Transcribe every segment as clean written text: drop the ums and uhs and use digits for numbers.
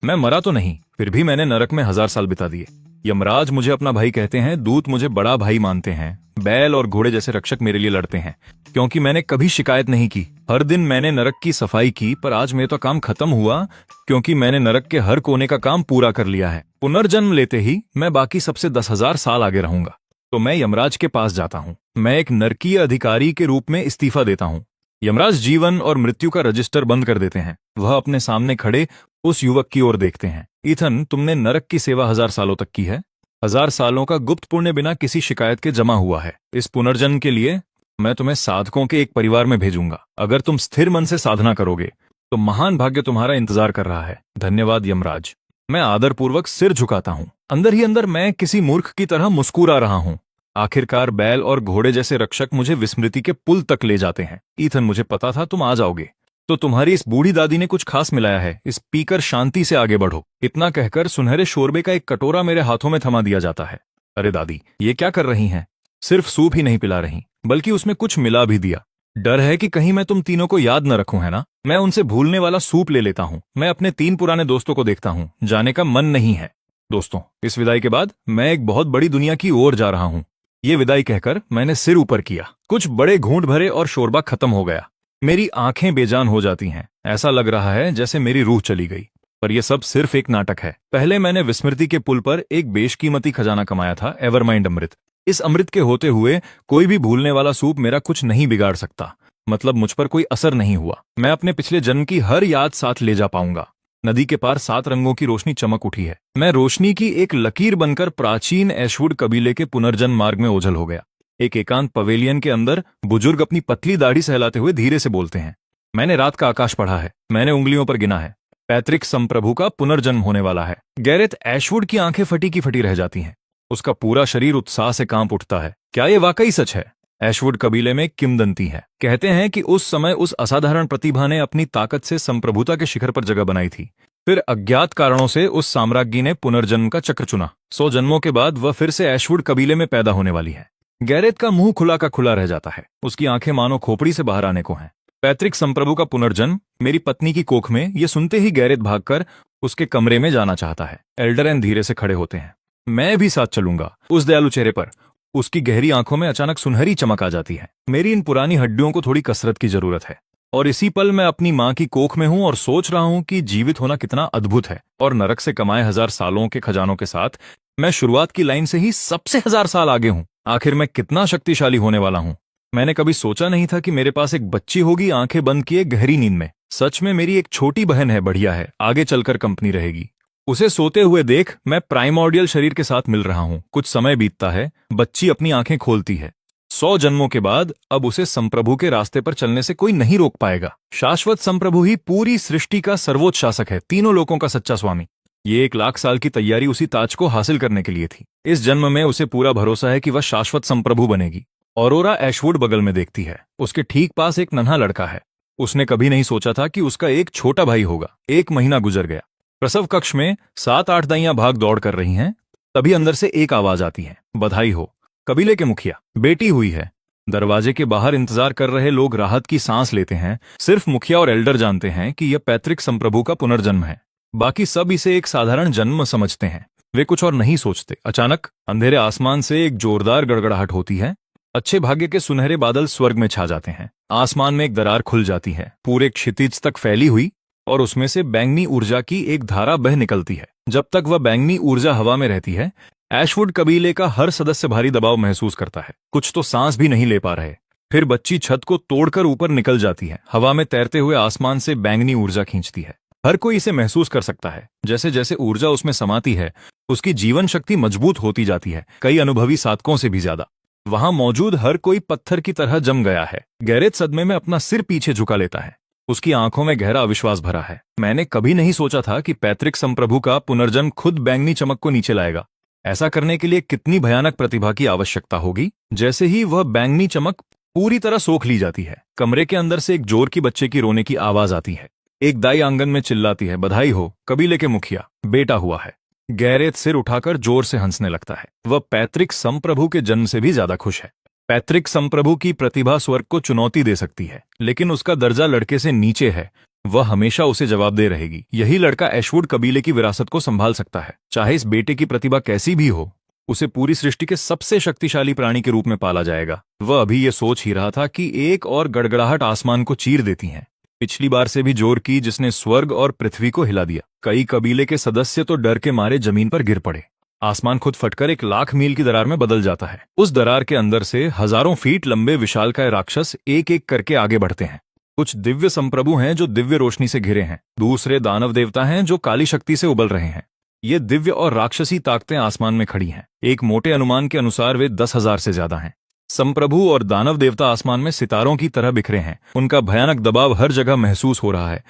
मैं मरा तो नहीं, फिर भी मैंने नरक में 1000 साल बिता दिए। यमराज मुझे अपना भाई कहते हैं, दूत मुझे बड़ा भाई मानते हैं, बैल और घोड़े जैसे रक्षक मेरे लिए लड़ते हैं, क्योंकि मैंने कभी शिकायत नहीं की। हर दिन मैंने नरक की सफाई की, पर आज मेरा तो काम खत्म हुआ, क्योंकि मैंने नरक के हर कोने का काम पूरा कर लिया है। पुनर्जन्म लेते ही मैं बाकी सबसे 10,000 साल आगे रहूंगा। तो मैं यमराज के पास जाता हूँ। मैं एक नरकीय अधिकारी के रूप में इस्तीफा देता हूँ। यमराज जीवन और मृत्यु का रजिस्टर बंद कर देते हैं। वह अपने सामने खड़े उस युवक की ओर देखते हैं। ईथन, तुमने नरक की सेवा 1000 सालों तक की है। 1000 सालों का गुप्त पुण्य बिना किसी शिकायत के जमा हुआ है। इस पुनर्जन्म के लिए मैं तुम्हें साधकों के एक परिवार में भेजूंगा। अगर तुम स्थिर मन से साधना करोगे तो महान भाग्य तुम्हारा इंतजार कर रहा है। धन्यवाद यमराज। मैं आदरपूर्वक सिर झुकाता हूँ। अंदर ही अंदर मैं किसी मूर्ख की तरह मुस्कुरा रहा हूँ। आखिरकार बैल और घोड़े जैसे रक्षक मुझे विस्मृति के पुल तक ले जाते हैं। ईथन, मुझे पता था तुम आ जाओगे। तो तुम्हारी इस बूढ़ी दादी ने कुछ खास मिलाया है, इस पीकर शांति से आगे बढ़ो। इतना कहकर सुनहरे शोरबे का एक कटोरा मेरे हाथों में थमा दिया जाता है। अरे दादी, ये क्या कर रही हैं? सिर्फ सूप ही नहीं पिला रही, बल्कि उसमें कुछ मिला भी दिया। डर है कि कहीं मैं तुम तीनों को याद न रखूं, है ना? मैं उनसे भूलने वाला सूप ले लेता हूं। मैं अपने 3 पुराने दोस्तों को देखता हूं। जाने का मन नहीं है। दोस्तों, इस विदाई के बाद मैं एक बहुत बड़ी दुनिया की ओर जा रहा हूं। ये विदाई कहकर मैंने सिर ऊपर किया। कुछ बड़े घूंट भरे और शोरबा खत्म हो गया। मेरी आंखें बेजान हो जाती हैं। ऐसा लग रहा है जैसे मेरी रूह चली गई। पर यह सब सिर्फ एक नाटक है। पहले मैंने विस्मृति के पुल पर एक बेशकीमती खजाना कमाया था, एवरमाइंड अमृत। इस अमृत के होते हुए कोई भी भूलने वाला सूप मेरा कुछ नहीं बिगाड़ सकता। मतलब मुझ पर कोई असर नहीं हुआ। मैं अपने पिछले जन्म की हर याद साथ ले जा पाऊंगा। नदी के पार 7 रंगों की रोशनी चमक उठी है। मैं रोशनी की एक लकीर बनकर प्राचीन एशवुड कबीले के पुनर्जन्म मार्ग में ओझल हो गया। एक एकांत पवेलियन के अंदर बुजुर्ग अपनी पतली दाढ़ी सहलाते हुए धीरे से बोलते हैं। मैंने रात का आकाश पढ़ा है। मैंने उंगलियों पर गिना है। पैतृक संप्रभु का पुनर्जन्म होने वाला है। गैरेथ एशवुड की आंखें फटी की फटी रह जाती हैं। उसका पूरा शरीर उत्साह से कांप उठता है। क्या ये वाकई सच है? एशवुड कबीले में किंवदंती है। कहते हैं कि उस समय उस असाधारण प्रतिभा ने अपनी ताकत से संप्रभुता के शिखर पर जगह बनाई थी। फिर अज्ञात कारणों से उस साम्राज्ञी ने पुनर्जन्म का चक्र चुना। 100 जन्मों के बाद वह फिर से एशवुड कबीले में पैदा होने वाली है। गैरेथ का मुंह खुला का खुला रह जाता है। उसकी आंखें मानो खोपड़ी से बाहर आने को हैं। पैतृक संप्रभु का पुनर्जन्म मेरी पत्नी की कोख में, ये सुनते ही गैरेथ भागकर उसके कमरे में जाना चाहता है। एल्डरन धीरे से खड़े होते हैं। मैं भी साथ चलूंगा। उस दयालु चेहरे पर, उसकी गहरी आंखों में अचानक सुनहरी चमक आ जाती है। मेरी इन पुरानी हड्डियों को थोड़ी कसरत की जरूरत है। और इसी पल मैं अपनी मां की कोख में हूं और सोच रहा हूं कि जीवित होना कितना अद्भुत है। और नरक से कमाए 1000 सालों के खजानों के साथ मैं शुरुआत की लाइन से ही सबसे 1000 साल आगे हूं। आखिर मैं कितना शक्तिशाली होने वाला हूं। मैंने कभी सोचा नहीं था कि मेरे पास एक बच्ची होगी, आंखें बंद किए गहरी नींद में। सच में मेरी एक छोटी बहन है, बढ़िया है, आगे चलकर कंपनी रहेगी। उसे सोते हुए देख मैं प्राइमोर्डियल शरीर के साथ मिल रहा हूं। कुछ समय बीतता है। बच्ची अपनी आंखें खोलती है। 100 जन्मों के बाद अब उसे संप्रभु के रास्ते पर चलने से कोई नहीं रोक पाएगा। शाश्वत संप्रभु ही पूरी सृष्टि का सर्वोच्च शासक है, तीनों लोकों का सच्चा स्वामी। ये 1,00,000 साल की तैयारी उसी ताज को हासिल करने के लिए थी। इस जन्म में उसे पूरा भरोसा है कि वह शाश्वत संप्रभु बनेगी। ऑरोरा एशवुड बगल में देखती है। उसके ठीक पास एक नन्हा लड़का है। उसने कभी नहीं सोचा था कि उसका एक छोटा भाई होगा। 1 महीना गुजर गया। प्रसव कक्ष में 7-8 दाइयां भाग दौड़ कर रही हैं। तभी अंदर से एक आवाज आती है, बधाई हो, कबीले के मुखिया, बेटी हुई है। दरवाजे के बाहर इंतजार कर रहे लोग राहत की सांस लेते हैं। सिर्फ मुखिया और एल्डर जानते हैं कि यह पैतृक संप्रभु का पुनर्जन्म है। बाकी सब इसे एक साधारण जन्म समझते हैं। वे कुछ और नहीं सोचते। अचानक अंधेरे आसमान से एक जोरदार गड़गड़ाहट होती है। अच्छे भाग्य के सुनहरे बादल स्वर्ग में छा जाते हैं। आसमान में एक दरार खुल जाती है, पूरे क्षितिज तक फैली हुई, और उसमें से बैंगनी ऊर्जा की एक धारा बह निकलती है। जब तक वह बैंगनी ऊर्जा हवा में रहती है, एशवुड कबीले का हर सदस्य भारी दबाव महसूस करता है। कुछ तो सांस भी नहीं ले पा रहे। फिर बच्ची छत को तोड़कर ऊपर निकल जाती है। हवा में तैरते हुए आसमान से बैंगनी ऊर्जा खींचती है। हर कोई इसे महसूस कर सकता है। जैसे जैसे ऊर्जा उसमें समाती है, उसकी जीवन शक्ति मजबूत होती जाती है, कई अनुभवी साधकों से भी ज्यादा। वहां मौजूद हर कोई पत्थर की तरह जम गया है। गैरेथ सदमे में अपना सिर पीछे झुका लेता है। उसकी आंखों में गहरा अविश्वास भरा है। मैंने कभी नहीं सोचा था कि पैतृक संप्रभु का पुनर्जन्म खुद बैंगनी चमक को नीचे लाएगा। ऐसा करने के लिए कितनी भयानक प्रतिभा की आवश्यकता होगी। जैसे ही वह बैंगनी चमक पूरी तरह सोख ली जाती है, कमरे के अंदर से एक जोर की बच्चे की रोने की आवाज आती है। एक दाई आंगन में चिल्लाती है, बधाई हो, कबीले के मुखिया, बेटा हुआ है। गैरेथ सिर उठाकर जोर से हंसने लगता है। वह पैतृक संप्रभु के जन्म से भी ज्यादा खुश है। पैतृक संप्रभु की प्रतिभा स्वर्ग को चुनौती दे सकती है, लेकिन उसका दर्जा लड़के से नीचे है। वह हमेशा उसे जवाब दे रहेगी। यही लड़का ऐशवुड कबीले की विरासत को संभाल सकता है। चाहे इस बेटे की प्रतिभा कैसी भी हो, उसे पूरी सृष्टि के सबसे शक्तिशाली प्राणी के रूप में पाला जाएगा। वह अभी ये सोच ही रहा था कि एक और गड़गड़ाहट आसमान को चीर देती है, पिछली बार से भी जोर की, जिसने स्वर्ग और पृथ्वी को हिला दिया। कई कबीले के सदस्य तो डर के मारे जमीन पर गिर पड़े। आसमान खुद फटकर 1,00,000 मील की दरार में बदल जाता है। उस दरार के अंदर से हजारों फीट लंबे विशालकाय राक्षस एक एक करके आगे बढ़ते हैं। कुछ दिव्य संप्रभु हैं जो दिव्य रोशनी से घिरे हैं, दूसरे दानव देवता हैं जो काली शक्ति से उबल रहे हैं। ये दिव्य और राक्षसी ताकतें आसमान में खड़ी हैं। एक मोटे अनुमान के अनुसार वे 10,000 से ज्यादा हैं। संप्रभु और दानव देवता आसमान में सितारों की तरह बिखरे हैं। उनका भयानक दबाव हर जगह महसूस हो रहा है।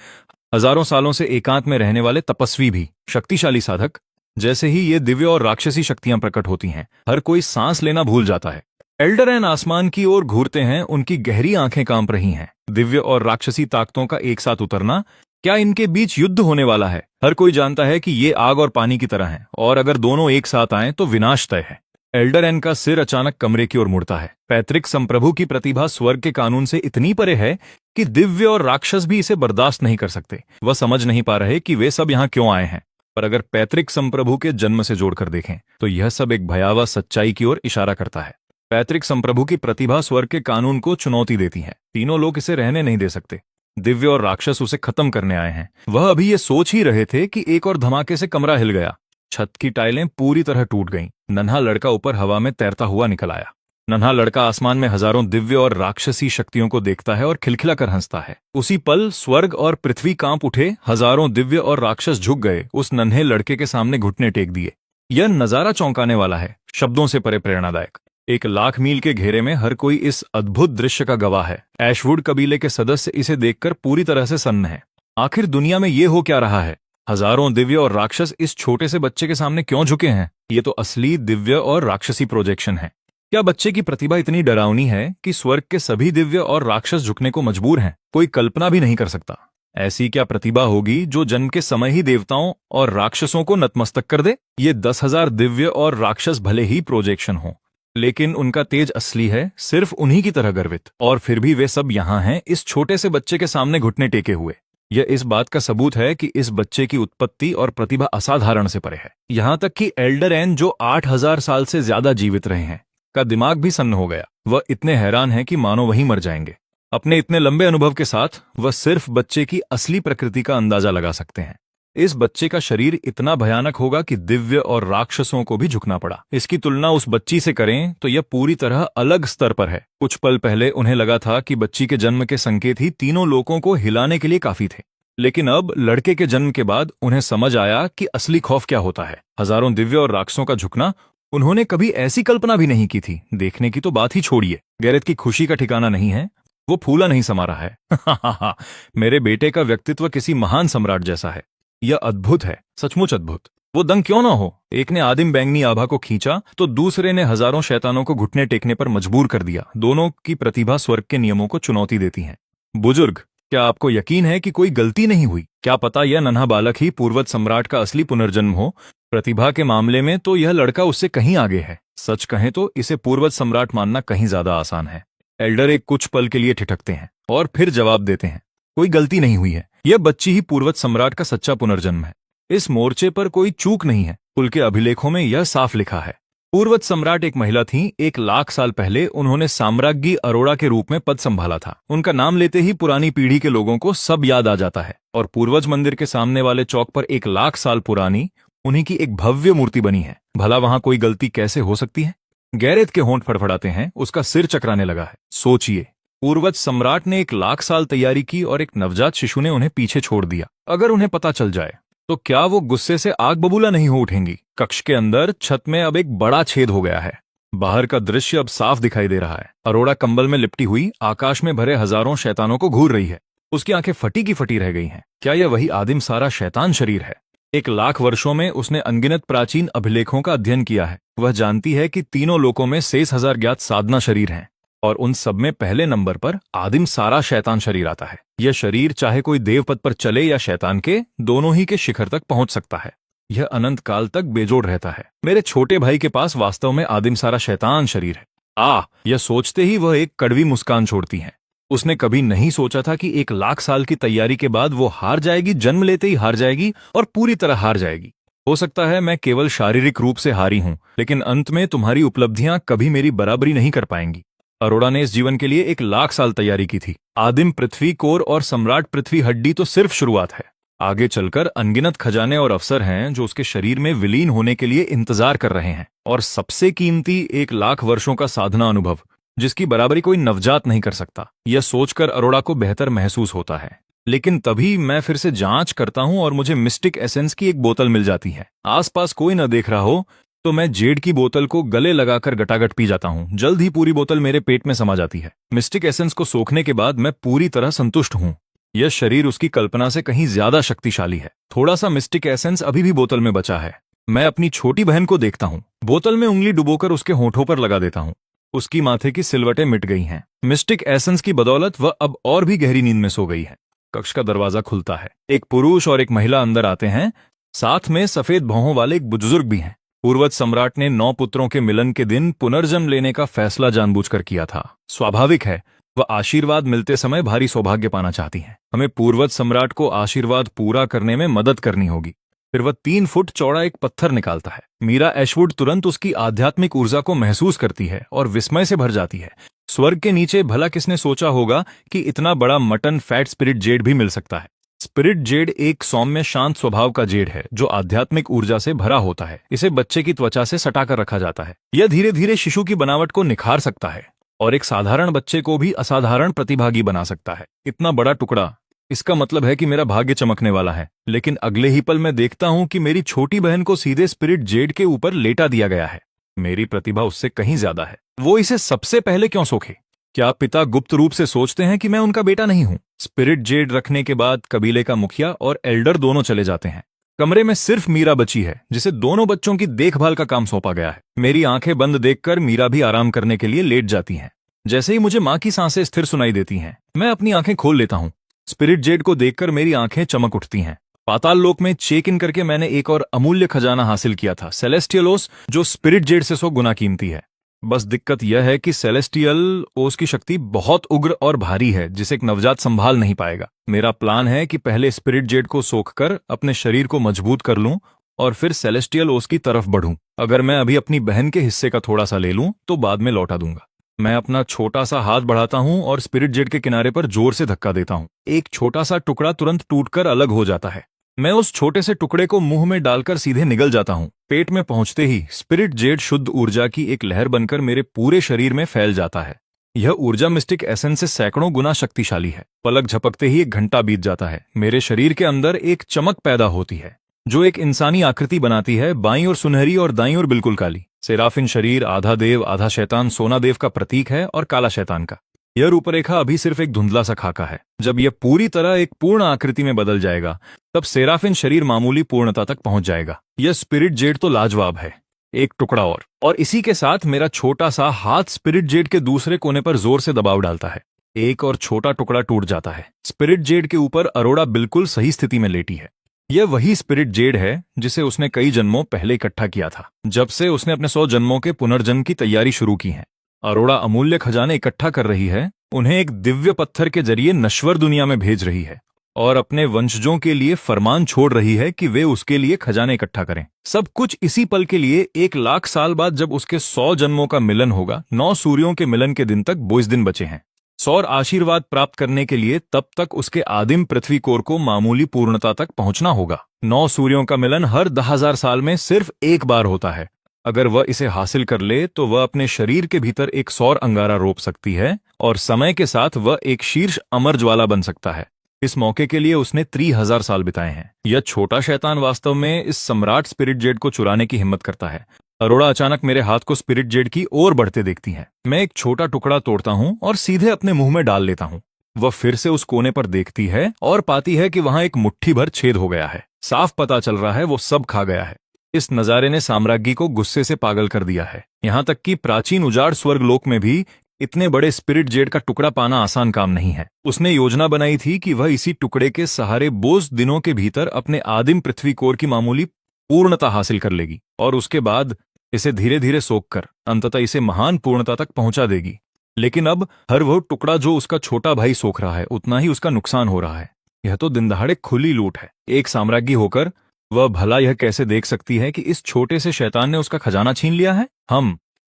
हजारों सालों से एकांत में रहने वाले तपस्वी भी, शक्तिशाली साधक। जैसे ही ये दिव्य और राक्षसी शक्तियां प्रकट होती हैं, हर कोई सांस लेना भूल जाता है। एल्डरैन आसमान की ओर घूरते हैं, उनकी गहरी आंखें कांप रही हैं। दिव्य और राक्षसी ताकतों का एक साथ उतरना, क्या इनके बीच युद्ध होने वाला है? हर कोई जानता है कि ये आग और पानी की तरह हैं, और अगर दोनों एक साथ आएं तो विनाश तय है। एल्डरैन का सिर अचानक कमरे की ओर मुड़ता है। पैतृक संप्रभु की प्रतिभा स्वर्ग के कानून से इतनी परे है कि दिव्य और राक्षस भी इसे बर्दाश्त नहीं कर सकते। वह समझ नहीं पा रहे कि वे सब यहाँ क्यों आए हैं। पर अगर पैतृक संप्रभु के जन्म से जोड़कर देखें तो यह सब एक भयावह सच्चाई की ओर इशारा करता है। पैतृक संप्रभु की प्रतिभा स्वर्ग के कानून को चुनौती देती है। तीनों लोग इसे रहने नहीं दे सकते। दिव्य और राक्षस उसे खत्म करने आए हैं। वह अभी ये सोच ही रहे थे कि एक और धमाके से कमरा हिल गया। छत की टाइलें पूरी तरह टूट गईं। नन्हा लड़का ऊपर हवा में तैरता हुआ निकल आया। नन्हा लड़का आसमान में हजारों दिव्य और राक्षसी शक्तियों को देखता है और खिलखिलाकर हंसता है। उसी पल स्वर्ग और पृथ्वी कांप उठे। हजारों दिव्य और राक्षस झुक गए, उस नन्हे लड़के के सामने घुटने टेक दिए। यह नजारा चौंकाने वाला है, शब्दों से परे प्रेरणादायक। 1,00,000 मील के घेरे में हर कोई इस अद्भुत दृश्य का गवाह है। ऐशवुड कबीले के सदस्य इसे देखकर पूरी तरह से सन्न हैं। आखिर दुनिया में ये हो क्या रहा है? हजारों दिव्य और राक्षस इस छोटे से बच्चे के सामने क्यों झुके हैं? ये तो असली दिव्य और राक्षसी प्रोजेक्शन है। क्या बच्चे की प्रतिभा इतनी डरावनी है कि स्वर्ग के सभी दिव्य और राक्षस झुकने को मजबूर हैं? कोई कल्पना भी नहीं कर सकता। ऐसी क्या प्रतिभा होगी जो जन्म के समय ही देवताओं और राक्षसों को नतमस्तक कर दे? ये 10,000 दिव्य और राक्षस भले ही प्रोजेक्शन हो, लेकिन उनका तेज असली है, सिर्फ उन्हीं की तरह गर्वित। और फिर भी वे सब यहाँ हैं, इस छोटे से बच्चे के सामने घुटने टेके हुए। यह इस बात का सबूत है कि इस बच्चे की उत्पत्ति और प्रतिभा असाधारण से परे है। यहाँ तक कि एल्डरैन, जो 8,000 साल से ज्यादा जीवित रहे हैं, का दिमाग भी सन्न हो गया। वह इतने हैरान है कि मानो वहीं मर जाएंगे। अपने इतने लंबे अनुभव के साथ वह सिर्फ बच्चे की असली प्रकृति का अंदाजा लगा सकते हैं। इस बच्चे का शरीर इतना भयानक होगा कि दिव्य और राक्षसों को भी झुकना पड़ा। इसकी तुलना उस बच्ची से करें तो यह पूरी तरह अलग स्तर पर है। कुछ पल पहले उन्हें लगा था कि बच्ची के जन्म के संकेत ही तीनों लोगों को हिलाने के लिए काफी थे, लेकिन अब लड़के के जन्म के बाद उन्हें समझ आया कि असली खौफ क्या होता है। हजारों दिव्य और राक्षसों का झुकना, उन्होंने कभी ऐसी कल्पना भी नहीं की थी। देखने की तो बात ही छोड़िए, गैरेथ की खुशी का ठिकाना नहीं है। वो फूला नहीं समा रहा है। मेरे बेटे का व्यक्तित्व किसी महान सम्राट जैसा है। यह अद्भुत है, सचमुच अद्भुत। वो दंग क्यों ना हो? एक ने आदिम बैंगनी आभा को खींचा तो दूसरे ने हजारों शैतानों को घुटने टेकने पर मजबूर कर दिया। दोनों की प्रतिभा स्वर्ग के नियमों को चुनौती देती है। बुजुर्ग, क्या आपको यकीन है कि कोई गलती नहीं हुई? क्या पता यह नन्हा बालक ही पूर्वज सम्राट का असली पुनर्जन्म हो? प्रतिभा के मामले में तो यह लड़का उससे कहीं आगे है। सच कहें तो इसे पूर्वज सम्राट मानना कहीं ज्यादा आसान है। एल्डर एक कुछ पल के लिए ठिठकते हैं और फिर जवाब देते हैं, कोई गलती नहीं हुई है। यह बच्ची ही पूर्वज सम्राट का सच्चा पुनर्जन्म है। इस मोर्चे पर कोई चूक नहीं है। कुल के अभिलेखों में यह साफ लिखा है। पूर्वज सम्राट एक महिला थीं। 1,00,000 साल पहले उन्होंने साम्राज्ञी अरोड़ा के रूप में पद संभाला था। उनका नाम लेते ही पुरानी पीढ़ी के लोगों को सब याद आ जाता है। और पूर्वज मंदिर के सामने वाले चौक पर 1,00,000 साल पुरानी उन्हीं की एक भव्य मूर्ति बनी है। भला वहां कोई गलती कैसे हो सकती है? गैरेथ के होंठ फड़फड़ाते हैं, उसका सिर चकराने लगा है। सोचिए, पूर्वज सम्राट ने 1,00,000 साल तैयारी की और एक नवजात शिशु ने उन्हें पीछे छोड़ दिया। अगर उन्हें पता चल जाए तो क्या वो गुस्से से आग बबूला नहीं हो उठेंगी? कक्ष के अंदर छत में अब एक बड़ा छेद हो गया है। बाहर का दृश्य अब साफ दिखाई दे रहा है। अरोड़ा कंबल में लिपटी हुई आकाश में भरे हजारों शैतानों को घूर रही है। उसकी आंखें फटी की फटी रह गई हैं। क्या यह वही आदिम सारा शैतान शरीर है? 1,00,000 वर्षों में उसने अनगिनत प्राचीन अभिलेखों का अध्ययन किया है। वह जानती है कि तीनों लोकों में 6,000 ज्ञात साधना शरीर हैं, और उन सब में पहले नंबर पर आदिम सारा शैतान शरीर आता है। यह शरीर चाहे कोई देव पद पर चले या शैतान के, दोनों ही के शिखर तक पहुंच सकता है। यह अनंत काल तक बेजोड़ रहता है। मेरे छोटे भाई के पास वास्तव में आदिम सारा शैतान शरीर है। यह सोचते ही वह एक कड़वी मुस्कान छोड़ती है। उसने कभी नहीं सोचा था कि 1 लाख साल की तैयारी के बाद वो हार जाएगी, जन्म लेते ही हार जाएगी और पूरी तरह हार जाएगी। हो सकता है मैं केवल शारीरिक रूप से हारी हूं, लेकिन अंत में तुम्हारी उपलब्धियां कभी मेरी बराबरी नहीं कर पाएंगी। अरोड़ा ने इस जीवन के लिए 1 लाख साल तैयारी की थी। आदिम पृथ्वी कोर और सम्राट पृथ्वी हड्डी तो सिर्फ शुरुआत है। आगे चलकर अनगिनत खजाने और अवसर हैं जो उसके शरीर में विलीन होने के लिए इंतजार कर रहे हैं, और सबसे कीमती 1 लाख वर्षों का साधना अनुभव, जिसकी बराबरी कोई नवजात नहीं कर सकता। यह सोचकर अरोड़ा को बेहतर महसूस होता है। लेकिन तभी मैं फिर से जांच करता हूं और मुझे मिस्टिक एसेंस की एक बोतल मिल जाती है। आसपास कोई न देख रहा हो तो मैं जेड की बोतल को गले लगाकर गटागट पी जाता हूं। जल्द ही पूरी बोतल मेरे पेट में समा जाती है। मिस्टिक एसेंस को सोखने के बाद मैं पूरी तरह संतुष्ट हूं। यह शरीर उसकी कल्पना से कहीं ज्यादा शक्तिशाली है। थोड़ा सा मिस्टिक एसेंस अभी भी बोतल में बचा है। मैं अपनी छोटी बहन को देखता हूं। बोतल में उंगली डुबोकर उसके होठों पर लगा देता हूं। उसकी माथे की सिलवटें मिट गई हैं। मिस्टिक एसेंस की बदौलत वह अब और भी गहरी नींद में सो गई है। कक्ष का दरवाजा खुलता है। एक पुरुष और एक महिला अंदर आते हैं। साथ में सफेद भौहों वाले एक बुजुर्ग भी हैं। पूर्वज सम्राट ने 9 पुत्रों के मिलन के दिन पुनर्जन्म लेने का फैसला जानबूझकर किया था। स्वाभाविक है, वह आशीर्वाद मिलते समय भारी सौभाग्य पाना चाहती हैं। हमें पूर्वज सम्राट को आशीर्वाद पूरा करने में मदद करनी होगी। फिर वह 3 फुट चौड़ा एक पत्थर निकालता है। मीरा एशवुड तुरंत उसकी आध्यात्मिक ऊर्जा को महसूस करती है और विस्मय से भर जाती है। स्वर्ग के नीचे भला किसने सोचा होगा कि इतना बड़ा मटन फैट स्पिरिट जेड भी मिल सकता है। स्पिरिट जेड एक सौम्य शांत स्वभाव का जेड है जो आध्यात्मिक ऊर्जा से भरा होता है। इसे बच्चे की त्वचा से सटाकर रखा जाता है। यह धीरे धीरे शिशु की बनावट को निखार सकता है और एक साधारण बच्चे को भी असाधारण प्रतिभागी बना सकता है। इतना बड़ा टुकड़ा, इसका मतलब है कि मेरा भाग्य चमकने वाला है। लेकिन अगले ही पल मैं देखता हूं कि मेरी छोटी बहन को सीधे स्पिरिट जेड के ऊपर लेटा दिया गया है। मेरी प्रतिभा उससे कहीं ज्यादा है। वो इसे सबसे पहले क्यों सोखे? क्या पिता गुप्त रूप से सोचते हैं कि मैं उनका बेटा नहीं हूं? स्पिरिट जेड रखने के बाद कबीले का मुखिया और एल्डर दोनों चले जाते हैं। कमरे में सिर्फ मीरा बची है, जिसे दोनों बच्चों की देखभाल का काम सौंपा गया है। मेरी आंखें बंद देखकर मीरा भी आराम करने के लिए लेट जाती हैं। जैसे ही मुझे मां की सांसें स्थिर सुनाई देती हैं, मैं अपनी आंखें खोल लेता हूं। स्पिरिट जेड को देखकर मेरी आंखें चमक उठती हैं। पाताल लोक में चेक इन करके मैंने एक और अमूल्य खजाना हासिल किया था, सेलेस्टियल ओस, जो स्पिरिट जेड से 100 गुना कीमती है। बस दिक्कत यह है कि सेलेस्टियल ओस की शक्ति बहुत उग्र और भारी है, जिसे एक नवजात संभाल नहीं पाएगा। मेरा प्लान है कि पहले स्पिरिट जेड को सोखकर अपने शरीर को मजबूत कर लूं और फिर सेलेस्टियल ओस की तरफ बढ़ूं। अगर मैं अभी अपनी बहन के हिस्से का थोड़ा सा ले लूं तो बाद में लौटा दूंगा। मैं अपना छोटा सा हाथ बढ़ाता हूं और स्पिरिट जेड के किनारे पर जोर से धक्का देता हूं। एक छोटा सा टुकड़ा तुरंत टूटकर अलग हो जाता है। मैं उस छोटे से टुकड़े को मुंह में डालकर सीधे निगल जाता हूं। पेट में पहुंचते ही स्पिरिट जेड शुद्ध ऊर्जा की एक लहर बनकर मेरे पूरे शरीर में फैल जाता है। यह ऊर्जा मिस्टिक एसेंस से सैकड़ों गुना शक्तिशाली है। पलक झपकते ही 1 घंटा बीत जाता है। मेरे शरीर के अंदर एक चमक पैदा होती है जो एक इंसानी आकृति बनाती है, बाईं ओर सुनहरी और दाईं ओर बिल्कुल काली। सेराफिन शरीर आधा देव आधा शैतान सोना देव का प्रतीक है और काला शैतान का। यह रूपरेखा अभी सिर्फ एक धुंधला सा खाका है। जब यह पूरी तरह एक पूर्ण आकृति में बदल जाएगा तब सेराफिन शरीर मामूली पूर्णता तक पहुंच जाएगा। यह स्पिरिट जेड तो लाजवाब है। एक टुकड़ा और इसी के साथ मेरा छोटा सा हाथ स्पिरिट जेड के दूसरे कोने पर जोर से दबाव डालता है। एक और छोटा टुकड़ा टूट जाता है। स्पिरिट जेड के ऊपर अरोड़ा बिल्कुल सही स्थिति में लेटी है। यह वही स्पिरिट जेड है जिसे उसने कई जन्मों पहले इकट्ठा किया था, जब से उसने अपने 100 जन्मों के पुनर्जन्म की तैयारी शुरू की है। अरोड़ा अमूल्य खजाने इकट्ठा कर रही है, उन्हें एक दिव्य पत्थर के जरिए नश्वर दुनिया में भेज रही है और अपने वंशजों के लिए फरमान छोड़ रही है कि वे उसके लिए खजाने इकट्ठा करें। सब कुछ इसी पल के लिए 1 लाख साल बाद जब उसके 100 जन्मों का मिलन होगा। 9 सूर्यों के मिलन के दिन तक 22 दिन बचे हैं। सौर आशीर्वाद प्राप्त करने के लिए तब तक उसके आदिम पृथ्वी कोर को मामूली पूर्णता तक पहुंचना होगा। 9 सूर्यों का मिलन हर 10,000 साल में सिर्फ एक बार होता है। अगर वह इसे हासिल कर ले तो वह अपने शरीर के भीतर एक सौर अंगारा रोप सकती है और समय के साथ वह एक शीर्ष अमर ज्वाला बन सकता है। इस मौके के लिए उसने 30,000 साल बिताए हैं। यह छोटा शैतान वास्तव में इस सम्राट स्पिरिट जेड को चुराने की हिम्मत करता है। अरोड़ा अचानक मेरे हाथ को स्पिरिट जेड की ओर बढ़ते देखती हैं। मैं एक छोटा टुकड़ा तोड़ता हूं और सीधे अपने मुंह में डाल लेता हूं। वह फिर से उस कोने पर देखती है और पाती है कि वहां एक मुट्ठी भर छेद हो गया है। साफ पता चल रहा है वो सब खा गया है। इस नजारे ने साम्राज्ञी को गुस्से से पागल कर दिया है। यहां तक कि प्राचीन उजाड़ स्वर्गलोक में भी इतने बड़े स्पिरिट जेड का टुकड़ा पाना आसान काम नहीं है। उसने योजना बनाई थी कि वह इसी टुकड़े के सहारे 22 दिनों के भीतर अपने आदिम पृथ्वी कोर की मामूली पूर्णता हासिल कर लेगी और उसके बाद इसे धीरे धीरे सोखकर अंततः इसे महान पूर्णता तक पहुंचा देगी। लेकिन अब हर वो टुकड़ा जो उसका छोटा भाई सोख रहा है उतना ही उसका नुकसान हो रहा है। यह तो दिन दहाड़े खुली लूट है। एक साम्राज्ञी होकर वह भला यह कैसे देख सकती है कि इस छोटे से शैतान ने उसका खजाना छीन लिया है।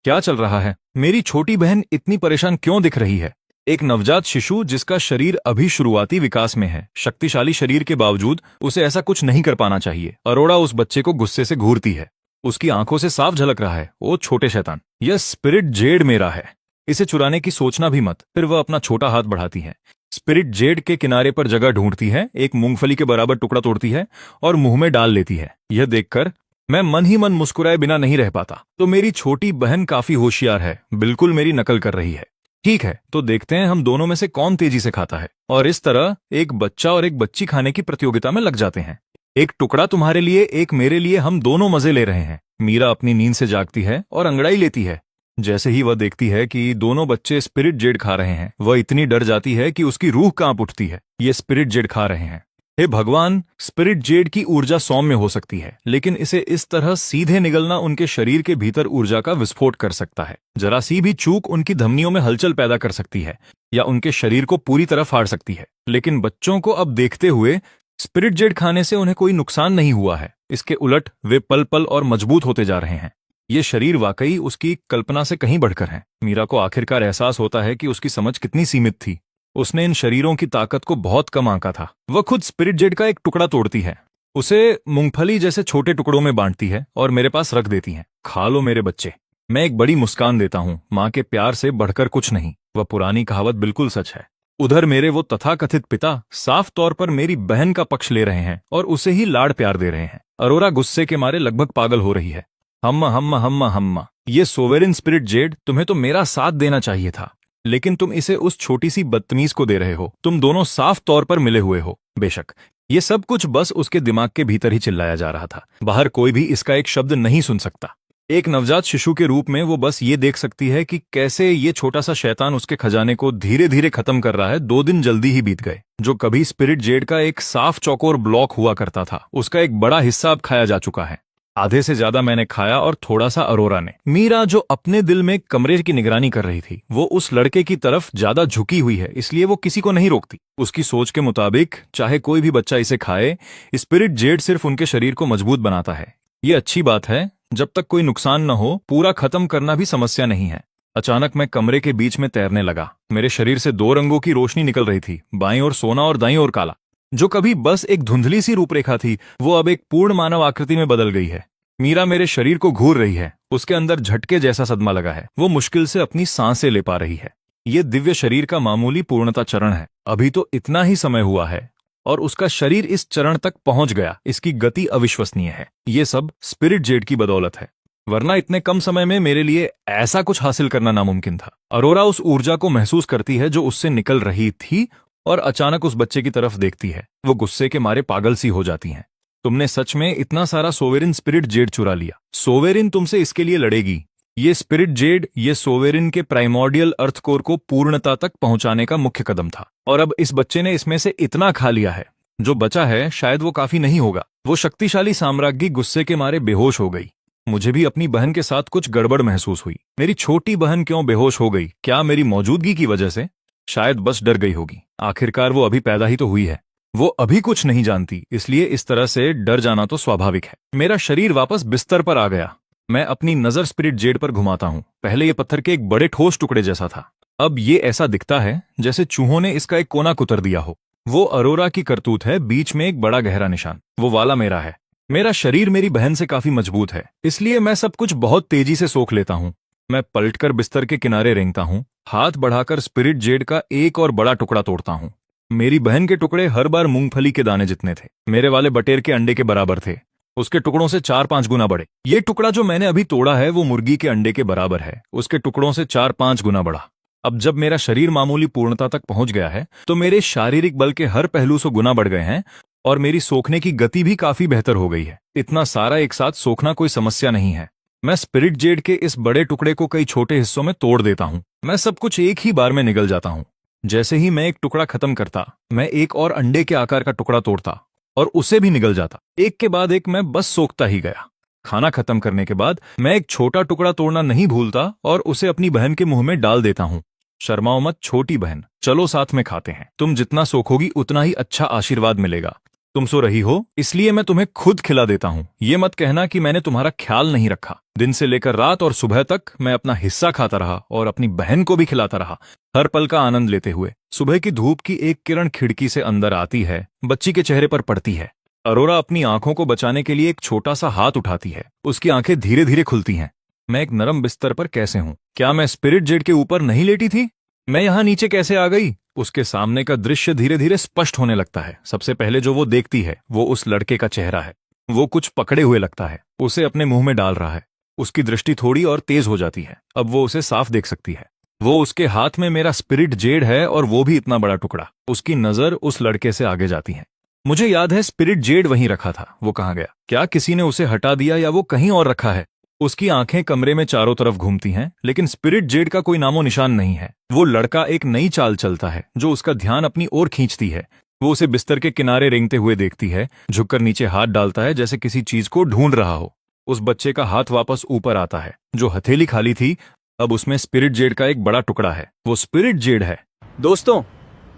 क्या चल रहा है? मेरी छोटी बहन इतनी परेशान क्यों दिख रही है? एक नवजात शिशु जिसका शरीर अभी शुरुआती विकास में है, शक्तिशाली शरीर के बावजूद उसे ऐसा कुछ नहीं कर पाना चाहिए। अरोड़ा उस बच्चे को गुस्से से घूरती है। उसकी आंखों से साफ झलक रहा है, ओ छोटे शैतान, यह स्पिरिट जेड मेरा है, इसे चुराने की सोचना भी मत। फिर वह अपना छोटा हाथ बढ़ाती है, स्पिरिट जेड के किनारे पर जगह ढूंढती है, एक मूंगफली के बराबर टुकड़ा तोड़ती है और मुंह में डाल लेती है। यह देखकर मैं मन ही मन मुस्कुराए बिना नहीं रह पाता। तो मेरी छोटी बहन काफी होशियार है, बिल्कुल मेरी नकल कर रही है। ठीक है, तो देखते हैं हम दोनों में से कौन तेजी से खाता है। और इस तरह एक बच्चा और एक बच्ची खाने की प्रतियोगिता में लग जाते हैं। एक टुकड़ा तुम्हारे लिए, एक मेरे लिए, हम दोनों मजे ले रहे हैं। मीरा अपनी नींद से जागती है और अंगड़ाई लेती है। जैसे ही वह देखती है कि दोनों बच्चे स्पिरिट जेड खा रहे हैं, वह इतनी डर जाती है कि उसकी रूह कांप उठती है। ये स्पिरिट जेड खा रहे हैं। हे भगवान, स्पिरिट जेड की ऊर्जा सौम्य हो सकती है, लेकिन इसे इस तरह सीधे निगलना उनके शरीर के भीतर ऊर्जा का विस्फोट कर सकता है। जरा सी भी चूक उनकी धमनियों में हलचल पैदा कर सकती है या उनके शरीर को पूरी तरह फाड़ सकती है। लेकिन बच्चों को अब देखते हुए स्पिरिट जेड खाने से उन्हें कोई नुकसान नहीं हुआ है। इसके उलट वे पल पल और मजबूत होते जा रहे हैं। ये शरीर वाकई उसकी कल्पना से कहीं बढ़कर है। मीरा को आखिरकार एहसास होता है कि उसकी समझ कितनी सीमित थी। उसने इन शरीरों की ताकत को बहुत कम आंका था। वह खुद स्पिरिट जेड का एक टुकड़ा तोड़ती है, उसे मूंगफली जैसे छोटे टुकड़ों में बांटती है और मेरे पास रख देती है। खा लो मेरे बच्चे। मैं एक बड़ी मुस्कान देता हूं, मां के प्यार से बढ़कर कुछ नहीं। वह पुरानी कहावत बिल्कुल सच है। उधर मेरे वो तथाकथित पिता साफ तौर पर मेरी बहन का पक्ष ले रहे हैं और उसे ही लाड़ प्यार दे रहे हैं। अरोरा गुस्से के मारे लगभग पागल हो रही है। हम्मा हम्मा हम्मा हम्मा, ये सोवेरिन स्पिरिट जेड, तुम्हें तो मेरा साथ देना चाहिए था, लेकिन तुम इसे उस छोटी सी बदतमीज को दे रहे हो। तुम दोनों साफ तौर पर मिले हुए हो। बेशक ये सब कुछ बस उसके दिमाग के भीतर ही चिल्लाया जा रहा था। बाहर कोई भी इसका एक शब्द नहीं सुन सकता। एक नवजात शिशु के रूप में वो बस ये देख सकती है कि कैसे ये छोटा सा शैतान उसके खजाने को धीरे धीरे खत्म कर रहा है। 2 दिन जल्दी ही बीत गए। जो कभी स्पिरिट जेड का एक साफ चौकोर ब्लॉक हुआ करता था, उसका एक बड़ा हिस्सा अब खाया जा चुका है। आधे से ज्यादा मैंने खाया और थोड़ा सा अरोरा ने। मीरा, जो अपने दिल में कमरे की निगरानी कर रही थी, वो उस लड़के की तरफ ज्यादा झुकी हुई है, इसलिए वो किसी को नहीं रोकती। उसकी सोच के मुताबिक चाहे कोई भी बच्चा इसे खाए, स्पिरिट जेड सिर्फ उनके शरीर को मजबूत बनाता है। ये अच्छी बात है, जब तक कोई नुकसान न हो पूरा खत्म करना भी समस्या नहीं है। अचानक मैं कमरे के बीच में तैरने लगा। मेरे शरीर से 2 रंगों की रोशनी निकल रही थी, बाईं ओर सोना और दाईं ओर काला। जो कभी बस एक धुंधली सी रूपरेखा थी, वो अब एक पूर्ण मानव आकृति में बदल गई है। मीरा मेरे शरीर को घूर रही है। उसके अंदर झटके जैसा सदमा लगा है। वो मुश्किल से अपनी सांसें ले पा रही है। ये दिव्य शरीर का मामूली पूर्णता चरण है। अभी तो इतना ही समय हुआ है और उसका शरीर इस चरण तक पहुंच गया। इसकी गति अविश्वसनीय है। ये सब स्पिरिट जेड की बदौलत है, वरना इतने कम समय में मेरे लिए ऐसा कुछ हासिल करना नामुमकिन था। अरोरा उस ऊर्जा को महसूस करती है जो उससे निकल रही थी और अचानक उस बच्चे की तरफ देखती है। वो गुस्से के मारे पागल सी हो जाती हैं। तुमने सच में इतना सारा सोवेरिन स्पिरिट जेड चुरा लिया। सोवेरिन तुमसे इसके लिए लड़ेगी। ये स्पिरिट जेड, ये सोवेरिन के प्राइमोर्डियल अर्थ कोर को पूर्णता तक पहुंचाने का मुख्य कदम था। और अब इस बच्चे ने इसमें से इतना खा लिया है, जो बचा है शायद वो काफी नहीं होगा। वो शक्तिशाली साम्राज्ञी गुस्से के मारे बेहोश हो गई। मुझे भी अपनी बहन के साथ कुछ गड़बड़ महसूस हुई। मेरी छोटी बहन क्यों बेहोश हो गई? क्या मेरी मौजूदगी की वजह से? शायद बस डर गई होगी। आखिरकार वो अभी पैदा ही तो हुई है। वो अभी कुछ नहीं जानती, इसलिए इस तरह से डर जाना तो स्वाभाविक है। मेरा शरीर वापस बिस्तर पर आ गया। मैं अपनी नजर स्पिरिट जेड पर घुमाता हूं। पहले ये पत्थर के एक बड़े ठोस टुकड़े जैसा था, अब ये ऐसा दिखता है जैसे चूहों ने इसका एक कोना कुतर दिया हो। वो अरोरा की करतूत है। बीच में एक बड़ा गहरा निशान, वो वाला मेरा है। मेरा शरीर मेरी बहन से काफी मजबूत है, इसलिए मैं सब कुछ बहुत तेजी से सोख लेता हूं। मैं पलटकर बिस्तर के किनारे रेंगता हूं, हाथ बढ़ाकर स्पिरिट जेड का एक और बड़ा टुकड़ा तोड़ता हूं। मेरी बहन के टुकड़े हर बार मूंगफली के दाने जितने थे। मेरे वाले बटेर के अंडे के बराबर थे। उसके टुकड़ों से 4-5 गुना बड़े। ये टुकड़ा जो मैंने अभी तोड़ा है वो मुर्गी के अंडे के बराबर है, उसके टुकड़ों से 4-5 गुना बड़ा। अब जब मेरा शरीर मामूली पूर्णता तक पहुंच गया है, तो मेरे शारीरिक बल के हर पहलू 100 गुना बढ़ गए हैं और मेरी सोखने की गति भी काफी बेहतर हो गई है। इतना सारा एक साथ सोखना कोई समस्या नहीं है। मैं स्पिरिट जेड के इस बड़े टुकड़े को कई छोटे हिस्सों में तोड़ देता हूं। मैं सब कुछ एक ही बार में निगल जाता हूं। जैसे ही मैं एक टुकड़ा खत्म करता, मैं एक और अंडे के आकार का टुकड़ा तोड़ता और उसे भी निगल जाता। एक के बाद एक मैं बस सोखता ही गया। खाना खत्म करने के बाद मैं एक छोटा टुकड़ा तोड़ना नहीं भूलता और उसे अपनी बहन के मुंह में डाल देता हूं। शर्माओ मत छोटी बहन, चलो साथ में खाते हैं। तुम जितना सोखोगी उतना ही अच्छा आशीर्वाद मिलेगा। तुम सो रही हो इसलिए मैं तुम्हें खुद खिला देता हूँ। ये मत कहना कि मैंने तुम्हारा ख्याल नहीं रखा। दिन से लेकर रात और सुबह तक मैं अपना हिस्सा खाता रहा और अपनी बहन को भी खिलाता रहा, हर पल का आनंद लेते हुए। सुबह की धूप की एक किरण खिड़की से अंदर आती है, बच्ची के चेहरे पर पड़ती है। अरोरा अपनी आंखों को बचाने के लिए एक छोटा सा हाथ उठाती है। उसकी आंखें धीरे धीरे खुलती हैं। मैं एक नरम बिस्तर पर कैसे हूं? क्या मैं स्पिरिट जेड के ऊपर नहीं लेटी थी? मैं यहां नीचे कैसे आ गई? उसके सामने का दृश्य धीरे धीरे स्पष्ट होने लगता है। सबसे पहले जो वो देखती है वो उस लड़के का चेहरा है। वो कुछ पकड़े हुए लगता है, उसे अपने मुंह में डाल रहा है। उसकी दृष्टि थोड़ी और तेज हो जाती है। अब वो उसे साफ देख सकती है। वो उसके हाथ में मेरा स्पिरिट जेड है और वो भी इतना बड़ा टुकड़ा। उसकी नजर उस लड़के से आगे जाती है। मुझे याद है स्पिरिट जेड वहीं रखा था। वो कहाँ गया? क्या किसी ने उसे हटा दिया या वो कहीं और रखा है? उसकी आंखें कमरे में चारों तरफ घूमती हैं, लेकिन स्पिरिट जेड का कोई नामो निशान नहीं है। वो लड़का एक नई चाल चलता है जो उसका ध्यान अपनी ओर खींचती है। वो उसे बिस्तर के किनारे रेंगते हुए देखती है, झुककर नीचे हाथ डालता है जैसे किसी चीज को ढूंढ रहा हो। उस बच्चे का हाथ वापस ऊपर आता है। जो हथेली खाली थी, अब उसमें स्पिरिट जेड का एक बड़ा टुकड़ा है। वो स्पिरिट जेड है। दोस्तों,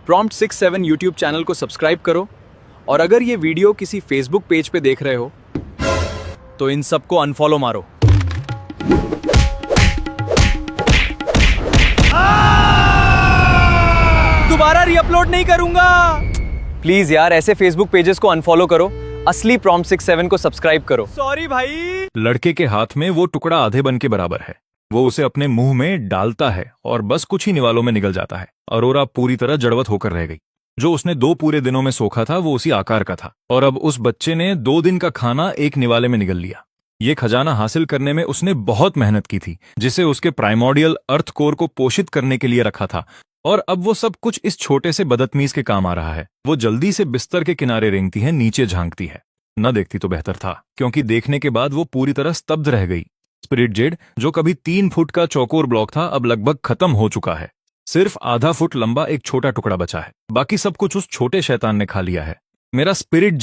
प्रॉम्प्ट 67 यूट्यूब चैनल को सब्सक्राइब करो, और अगर ये वीडियो किसी फेसबुक पेज पे देख रहे हो तो इन सबको अनफॉलो मारो। दोबारा रीअपलोड नहीं करूंगा। प्लीज यार, ऐसे फेसबुक पेजेस को अनफॉलो करो। असली प्रॉम्प्ट 67 को सब्सक्राइब करो। सॉरी भाई। लड़के के हाथ में वो टुकड़ा आधे बन के बराबर है। वो उसे अपने मुंह में डालता है और बस कुछ ही निवालों में निगल जाता है। अरोरा पूरी तरह जड़वत होकर रह गई। जो उसने 2 पूरे दिनों में सोखा था वो उसी आकार का था, और अब उस बच्चे ने 2 दिन का खाना एक निवाले में निगल लिया। ये खजाना हासिल करने में उसने बहुत मेहनत की थी, जिसे उसके प्राइमोर्डियल अर्थ कोर को पोषित करने के लिए रखा था, और अब वो सब कुछ इस छोटे से बदतमीज के काम आ रहा है। वो जल्दी से बिस्तर के किनारे रेंगती है, नीचे झांकती है। न देखती तो बेहतर था, क्योंकि देखने के बाद वो पूरी तरह स्तब्ध रह गई। स्पिरिट जेड, जो कभी 3 फुट का चौकोर ब्लॉक था, अब लगभग खत्म हो चुका है। सिर्फ आधा फुट लंबा एक छोटा टुकड़ा बचा है। बाकी सब कुछ उस छोटे शैतान ने खा लिया है। मेरा स्पिरिट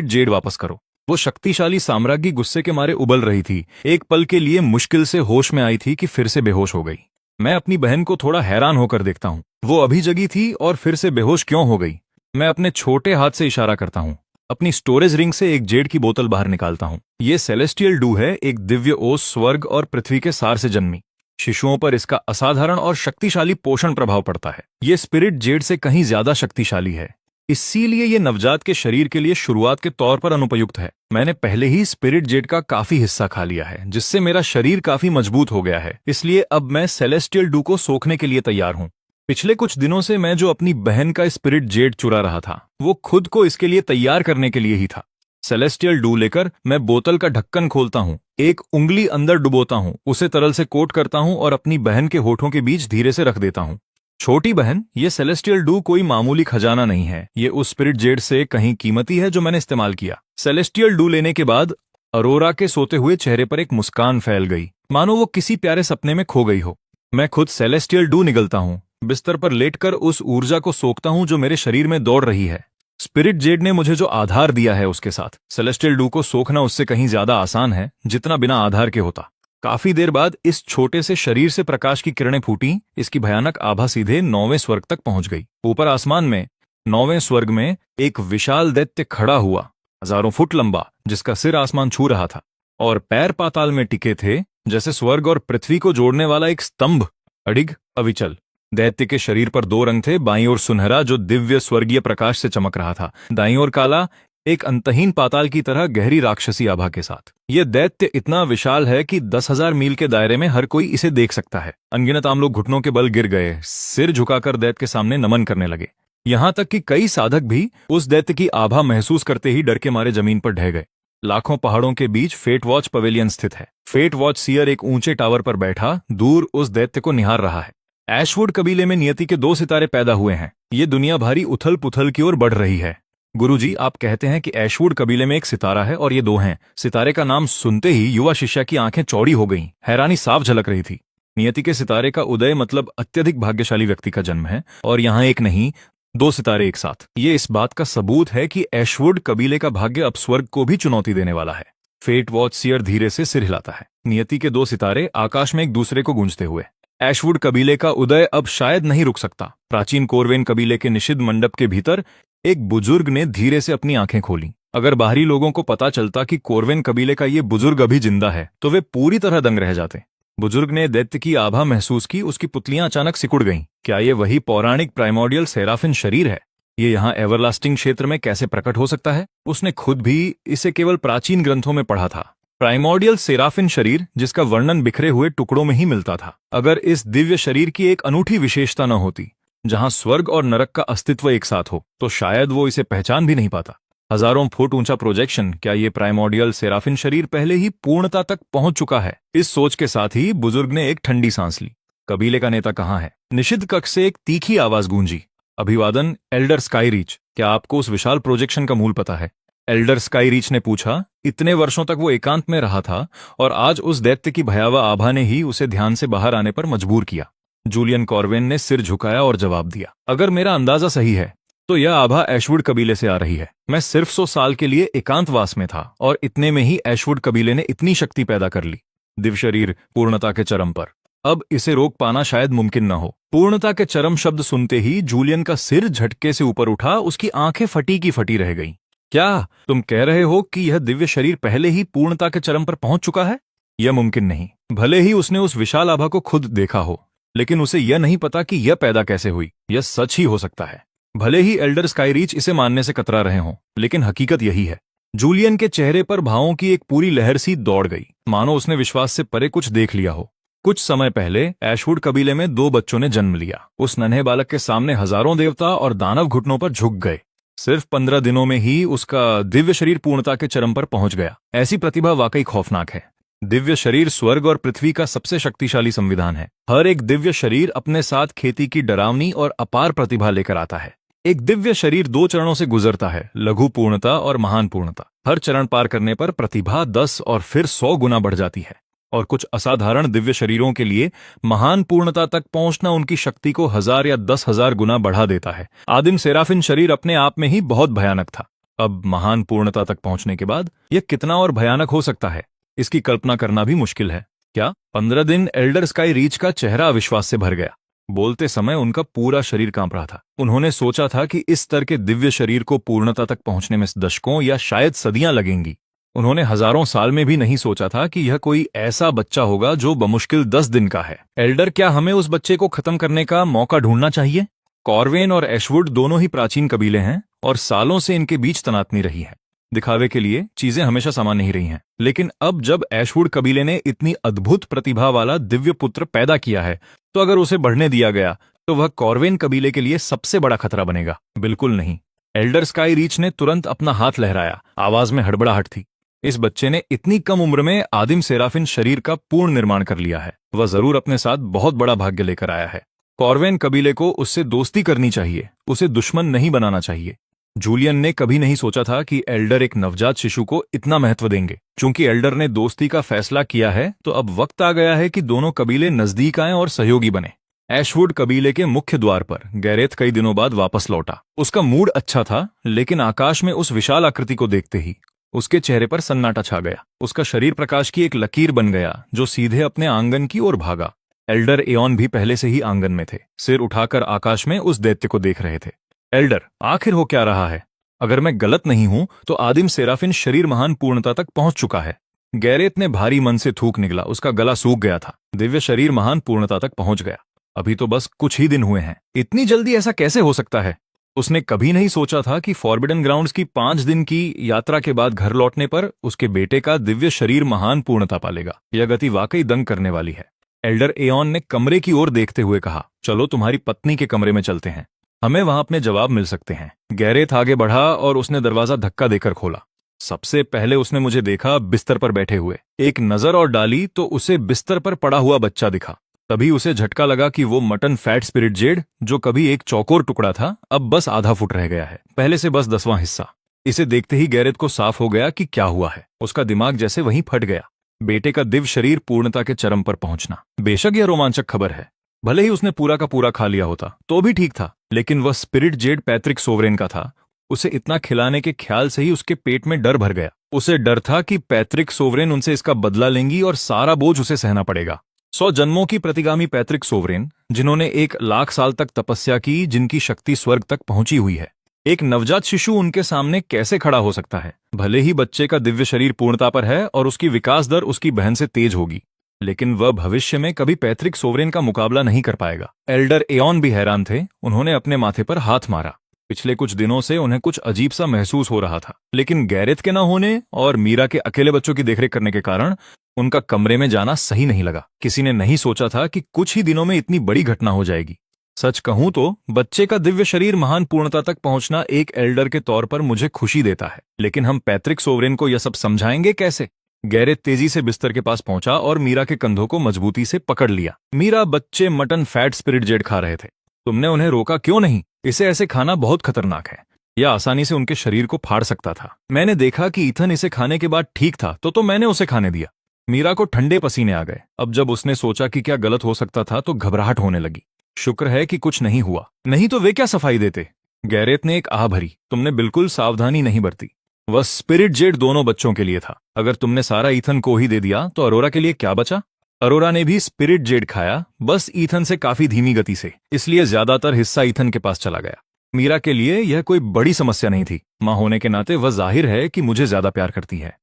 जेड वापस करो। वो शक्तिशाली साम्राज्ञी गुस्से के मारे उबल रही थी। एक पल के लिए मुश्किल से होश में आई थी कि फिर से बेहोश हो गई। मैं अपनी बहन को थोड़ा हैरान होकर देखता हूँ। वो अभी जगी थी और फिर से बेहोश क्यों हो गई? मैं अपने छोटे हाथ से इशारा करता हूँ। अपनी स्टोरेज रिंग से एक जेड की बोतल बाहर निकालता हूँ। ये सेलेस्टियल डू है, एक दिव्य ओस स्वर्ग और पृथ्वी के सार से जन्मी। शिशुओं पर इसका असाधारण और शक्तिशाली पोषण प्रभाव पड़ता है। ये स्पिरिट जेड से कहीं ज्यादा शक्तिशाली है, इसीलिए ये नवजात के शरीर के लिए शुरुआत के तौर पर अनुपयुक्त है। मैंने पहले ही स्पिरिट जेड का काफी हिस्सा खा लिया है, जिससे मेरा शरीर काफी मजबूत हो गया है। इसलिए अब मैं सेलेस्टियल डू को सोखने के लिए तैयार हूँ। पिछले कुछ दिनों से मैं जो अपनी बहन का स्पिरिट जेड चुरा रहा था, वो खुद को इसके लिए तैयार करने के लिए ही था। सेलेस्टियल डू लेकर मैं बोतल का ढक्कन खोलता हूँ, एक उंगली अंदर डुबोता हूँ, उसे तरल से कोट करता हूँ और अपनी बहन के होठों के बीच धीरे से रख देता हूँ। छोटी बहन, ये सेलेस्टियल डू कोई मामूली खजाना नहीं है। ये उस स्पिरिट जेड से कहीं कीमती है जो मैंने इस्तेमाल किया। सेलेस्टियल डू लेने के बाद अरोरा के सोते हुए चेहरे पर एक मुस्कान फैल गई, मानो वो किसी प्यारे सपने में खो गई हो। मैं खुद सेलेस्टियल डू निगलता हूँ, बिस्तर पर लेटकर उस ऊर्जा को सोखता हूँ जो मेरे शरीर में दौड़ रही है। स्पिरिट जेड ने मुझे जो आधार दिया है, उसके साथ सेलेस्टियल डू को सोखना उससे कहीं ज्यादा आसान है जितना बिना आधार के होता। काफी देर बाद इस छोटे से शरीर से प्रकाश की किरणें फूटी। इसकी भयानक आभा सीधे 9वें स्वर्ग तक पहुंच गई। ऊपर आसमान में 9वें स्वर्ग में एक विशाल दैत्य खड़ा हुआ, हजारों फुट लंबा, जिसका सिर आसमान छू रहा था और पैर पाताल में टिके थे, जैसे स्वर्ग और पृथ्वी को जोड़ने वाला एक स्तंभ, अडिग अविचल। दैत्य के शरीर पर 2 रंग थे, बाईं ओर सुनहरा जो दिव्य स्वर्गीय प्रकाश से चमक रहा था, दाईं ओर काला, एक अंतहीन पाताल की तरह गहरी राक्षसी आभा के साथ। यह दैत्य इतना विशाल है कि 10,000 मील के दायरे में हर कोई इसे देख सकता है। अनगिनत आम लोग घुटनों के बल गिर गए, सिर झुकाकर दैत्य के सामने नमन करने लगे। यहां तक कि कई साधक भी उस दैत्य की आभा महसूस करते ही डर के मारे जमीन पर ढह गए। लाखों पहाड़ों के बीच फेट वॉच पवेलियन स्थित है। फेट वॉच सीयर एक ऊंचे टावर पर बैठा दूर उस दैत्य को निहार रहा है। ऐशवुड कबीले में नियति के 2 सितारे पैदा हुए हैं। ये दुनिया भारी उथल पुथल की ओर बढ़ रही है। गुरुजी, आप कहते हैं कि ऐशवुड कबीले में एक सितारा है और ये 2 हैं। सितारे का नाम सुनते ही युवा शिष्या की आंखें चौड़ी हो गईं। हैरानी साफ झलक रही थी। नियति के सितारे का उदय मतलब अत्यधिक भाग्यशाली व्यक्ति का जन्म है, और यहाँ एक नहीं 2 सितारे एक साथ। ये इस बात का सबूत है कि ऐशवुड कबीले का भाग्य अब स्वर्ग को भी चुनौती देने वाला है। फेट वॉच सीयर धीरे से सिर हिलाता है। नियति के 2 सितारे आकाश में एक दूसरे को गूंजते हुए। एशवुड कबीले का उदय अब शायद नहीं रुक सकता। प्राचीन कोरवेन कबीले के निषिद्ध मंडप के भीतर एक बुजुर्ग ने धीरे से अपनी आंखें खोली। अगर बाहरी लोगों को पता चलता कि कोरवेन कबीले का ये बुजुर्ग अभी जिंदा है तो वे पूरी तरह दंग रह जाते। बुजुर्ग ने दैत्य की आभा महसूस की, उसकी पुतलियां अचानक सिकुड़ गईं। क्या ये वही पौराणिक प्राइमोर्डियल सेराफिन शरीर है? ये यहाँ एवरलास्टिंग क्षेत्र में कैसे प्रकट हो सकता है? उसने खुद भी इसे केवल प्राचीन ग्रंथों में पढ़ा था। प्राइमोर्डियल सेराफिन शरीर जिसका वर्णन बिखरे हुए टुकड़ों में ही मिलता था। अगर इस दिव्य शरीर की एक अनूठी विशेषता न होती, जहां स्वर्ग और नरक का अस्तित्व एक साथ हो, तो शायद वो इसे पहचान भी नहीं पाता। हजारों फुट ऊंचा प्रोजेक्शन, क्या ये प्राइमोर्डियल सेराफिन शरीर पहले ही पूर्णता तक पहुंच चुका है? इस सोच के साथ ही बुजुर्ग ने एक ठंडी सांस ली। कबीले का नेता कहाँ है? निषिद्ध कक्ष से एक तीखी आवाज गूंजी। अभिवादन एल्डर स्काईरीच, क्या आपको उस विशाल प्रोजेक्शन का मूल पता है? एल्डर स्काईरीच ने पूछा। इतने वर्षों तक वो एकांत में रहा था और आज उस दैत्य की भयावह आभा ने ही उसे ध्यान से बाहर आने पर मजबूर किया। जूलियन कॉर्वेन ने सिर झुकाया और जवाब दिया, अगर मेरा अंदाजा सही है तो यह आभा एशवुड कबीले से आ रही है। मैं सिर्फ 100 साल के लिए एकांतवास में था और इतने में ही एशवुड कबीले ने इतनी शक्ति पैदा कर ली। दिव्य शरीर पूर्णता के चरम पर। अब इसे रोक पाना शायद मुमकिन न हो। पूर्णता के चरम शब्द सुनते ही जूलियन का सिर झटके से ऊपर उठा, उसकी आंखें फटी की फटी रह गईं। क्या तुम कह रहे हो कि यह दिव्य शरीर पहले ही पूर्णता के चरम पर पहुंच चुका है? यह मुमकिन नहीं। भले ही उसने उस विशाल आभा को खुद देखा हो, लेकिन उसे यह नहीं पता कि यह पैदा कैसे हुई। यह सच ही हो सकता है। भले ही एल्डर स्काईरीच इसे मानने से कतरा रहे हों, लेकिन हकीकत यही है। जूलियन के चेहरे पर भावों की एक पूरी लहर सी दौड़ गई, मानो उसने विश्वास से परे कुछ देख लिया हो। कुछ समय पहले एशवुड कबीले में 2 बच्चों ने जन्म लिया। उस नन्हे बालक के सामने हजारों देवता और दानव घुटनों पर झुक गए। सिर्फ 15 दिनों में ही उसका दिव्य शरीर पूर्णता के चरम पर पहुंच गया। ऐसी प्रतिभा वाकई खौफनाक है। दिव्य शरीर स्वर्ग और पृथ्वी का सबसे शक्तिशाली संविधान है। हर एक दिव्य शरीर अपने साथ खेती की डरावनी और अपार प्रतिभा लेकर आता है। एक दिव्य शरीर 2 चरणों से गुजरता है, लघु पूर्णता और महान पूर्णता। हर चरण पार करने पर प्रतिभा 10 और फिर 100 गुना बढ़ जाती है। और कुछ असाधारण दिव्य शरीरों के लिए महान पूर्णता तक पहुंचना उनकी शक्ति को 1000 या 10,000 गुना बढ़ा देता है। आदिम सेराफिन शरीर अपने आप में ही बहुत भयानक था। अब महान पूर्णता तक पहुंचने के बाद यह कितना और भयानक हो सकता है, इसकी कल्पना करना भी मुश्किल है। क्या 15 दिन एल्डर स्काईरीच का चेहरा अविश्वास से भर गया। बोलते समय उनका पूरा शरीर कांप रहा था। उन्होंने सोचा था कि इस स्तर के दिव्य शरीर को पूर्णता तक पहुंचने में दशकों या शायद सदियां लगेंगी। उन्होंने हजारों साल में भी नहीं सोचा था कि यह कोई ऐसा बच्चा होगा जो बमुश्किल 10 दिन का है। एल्डर, क्या हमें उस बच्चे को खत्म करने का मौका ढूंढना चाहिए? कॉर्वेन और एशवुड दोनों ही प्राचीन कबीले हैं और सालों से इनके बीच तनातनी रही है। दिखावे के लिए चीजें हमेशा समान नहीं रही हैं, लेकिन अब जब एशवुड कबीले ने इतनी अद्भुत प्रतिभा वाला दिव्य पुत्र पैदा किया है, तो अगर उसे बढ़ने दिया गया तो वह कॉर्वेन कबीले के लिए सबसे बड़ा खतरा बनेगा। बिल्कुल नहीं। एल्डर स्काईरीच ने तुरंत अपना हाथ लहराया। आवाज में हड़बड़ाहट थी। इस बच्चे ने इतनी कम उम्र में आदिम सेराफिन शरीर का पूर्ण निर्माण कर लिया है। वह जरूर अपने साथ बहुत बड़ा भाग्य लेकर आया है। कॉर्वेन कबीले को उससे दोस्ती करनी चाहिए, उसे दुश्मन नहीं बनाना चाहिए। जूलियन ने कभी नहीं सोचा था कि एल्डर एक नवजात शिशु को इतना महत्व देंगे। चूंकि एल्डर ने दोस्ती का फैसला किया है, तो अब वक्त आ गया है कि दोनों कबीले नजदीक आएं और सहयोगी बने। एशवुड कबीले के मुख्य द्वार पर गैरेथ कई दिनों बाद वापस लौटा। उसका मूड अच्छा था, लेकिन आकाश में उस विशाल आकृति को देखते ही उसके चेहरे पर सन्नाटा छा गया। उसका शरीर प्रकाश की एक लकीर बन गया जो सीधे अपने आंगन की ओर भागा। एल्डर एओन भी पहले से ही आंगन में थे, सिर उठाकर आकाश में उस दैत्य को देख रहे थे। एल्डर, आखिर हो क्या रहा है? अगर मैं गलत नहीं हूं तो आदिम सेराफिन शरीर महान पूर्णता तक पहुंच चुका है। गैरेथ ने भारी मन से थूक निकला। उसका गला सूख गया था। दिव्य शरीर महान पूर्णता तक पहुंच गया। अभी तो बस कुछ ही दिन हुए हैं। इतनी जल्दी ऐसा कैसे हो सकता है? उसने कभी नहीं सोचा था कि फॉरबिडन ग्राउंड्स की 5 दिन की यात्रा के बाद घर लौटने पर उसके बेटे का दिव्य शरीर महान पूर्णता पालेगा। यह गति वाकई दंग करने वाली है। एल्डर एओन ने कमरे की ओर देखते हुए कहा, चलो तुम्हारी पत्नी के कमरे में चलते हैं, हमें वहां अपने जवाब मिल सकते हैं। गैरेथ आगे बढ़ा और उसने दरवाजा धक्का देकर खोला। सबसे पहले उसने मुझे देखा बिस्तर पर बैठे हुए। एक नजर और डाली तो उसे बिस्तर पर पड़ा हुआ बच्चा दिखा। तभी उसे झटका लगा कि वो मटन फैट स्पिरिट जेड, जो कभी एक चौकोर टुकड़ा था, अब बस आधा फुट रह गया है, पहले से बस 10वां हिस्सा। इसे देखते ही गैरेथ को साफ हो गया कि क्या हुआ है। उसका दिमाग जैसे वहीं फट गया। बेटे का दिव्य शरीर पूर्णता के चरम पर पहुंचना, बेशक यह रोमांचक खबर है। भले ही उसने पूरा का पूरा खा लिया होता तो भी ठीक था, लेकिन वह स्पिरिट जेड पैट्रिक सोवरेन का था। उसे इतना खिलाने के ख्याल से ही उसके पेट में डर भर गया। उसे डर था कि पैट्रिक सोवरेन उनसे इसका बदला लेंगी और सारा बोझ उसे सहना पड़ेगा। 100 जन्मों की प्रतिगामी पैतृक सोवरेन, जिन्होंने 1 लाख साल तक तपस्या की, जिनकी शक्ति स्वर्ग तक पहुंची हुई है। एक नवजात शिशु उनके सामने कैसे खड़ा हो सकता है? भले ही बच्चे का दिव्य शरीर पूर्णता पर है और उसकी विकास दर उसकी बहन से तेज होगी, लेकिन वह भविष्य में कभी पैतृक सोवरेन का मुकाबला नहीं कर पाएगा। एल्डर एओन भी हैरान थे। उन्होंने अपने माथे पर हाथ मारा। पिछले कुछ दिनों से उन्हें कुछ अजीब सा महसूस हो रहा था, लेकिन गैरेथ के न होने और मीरा के अकेले बच्चों की देखरेख करने के कारण उनका कमरे में जाना सही नहीं लगा। किसी ने नहीं सोचा था कि कुछ ही दिनों में इतनी बड़ी घटना हो जाएगी। सच कहूं तो बच्चे का दिव्य शरीर महान पूर्णता तक पहुंचना एक एल्डर के तौर पर मुझे खुशी देता है, लेकिन हम पैतृक सोवरेन को यह सब समझाएंगे कैसे? गैरेथ तेजी से बिस्तर के पास पहुंचा और मीरा के कंधों को मजबूती से पकड़ लिया। मीरा, बच्चे मटन फैट स्पिरिट जेड खा रहे थे। तुमने उन्हें रोका क्यों नहीं? इसे ऐसे खाना बहुत खतरनाक है। यह आसानी से उनके शरीर को फाड़ सकता था। मैंने देखा कि ईथन इसे खाने के बाद ठीक था, तो मैंने उसे खाने दिया। मीरा को ठंडे पसीने आ गए। अब जब उसने सोचा कि क्या गलत हो सकता था तो घबराहट होने लगी। शुक्र है कि कुछ नहीं हुआ, नहीं तो वे क्या सफाई देते। गैरेथ ने एक आह भरी। तुमने बिल्कुल सावधानी नहीं बरती। वह स्पिरिट जेड दोनों बच्चों के लिए था। अगर तुमने सारा ईथन को ही दे दिया तो अरोरा के लिए क्या बचा? अरोरा ने भी स्पिरिट जेड खाया, बस ईथन से काफी धीमी गति से, इसलिए ज्यादातर हिस्सा ईथन के पास चला गया। मीरा के लिए यह कोई बड़ी समस्या नहीं थी। मां होने के नाते वह जाहिर है कि मुझे ज्यादा प्यार करती है।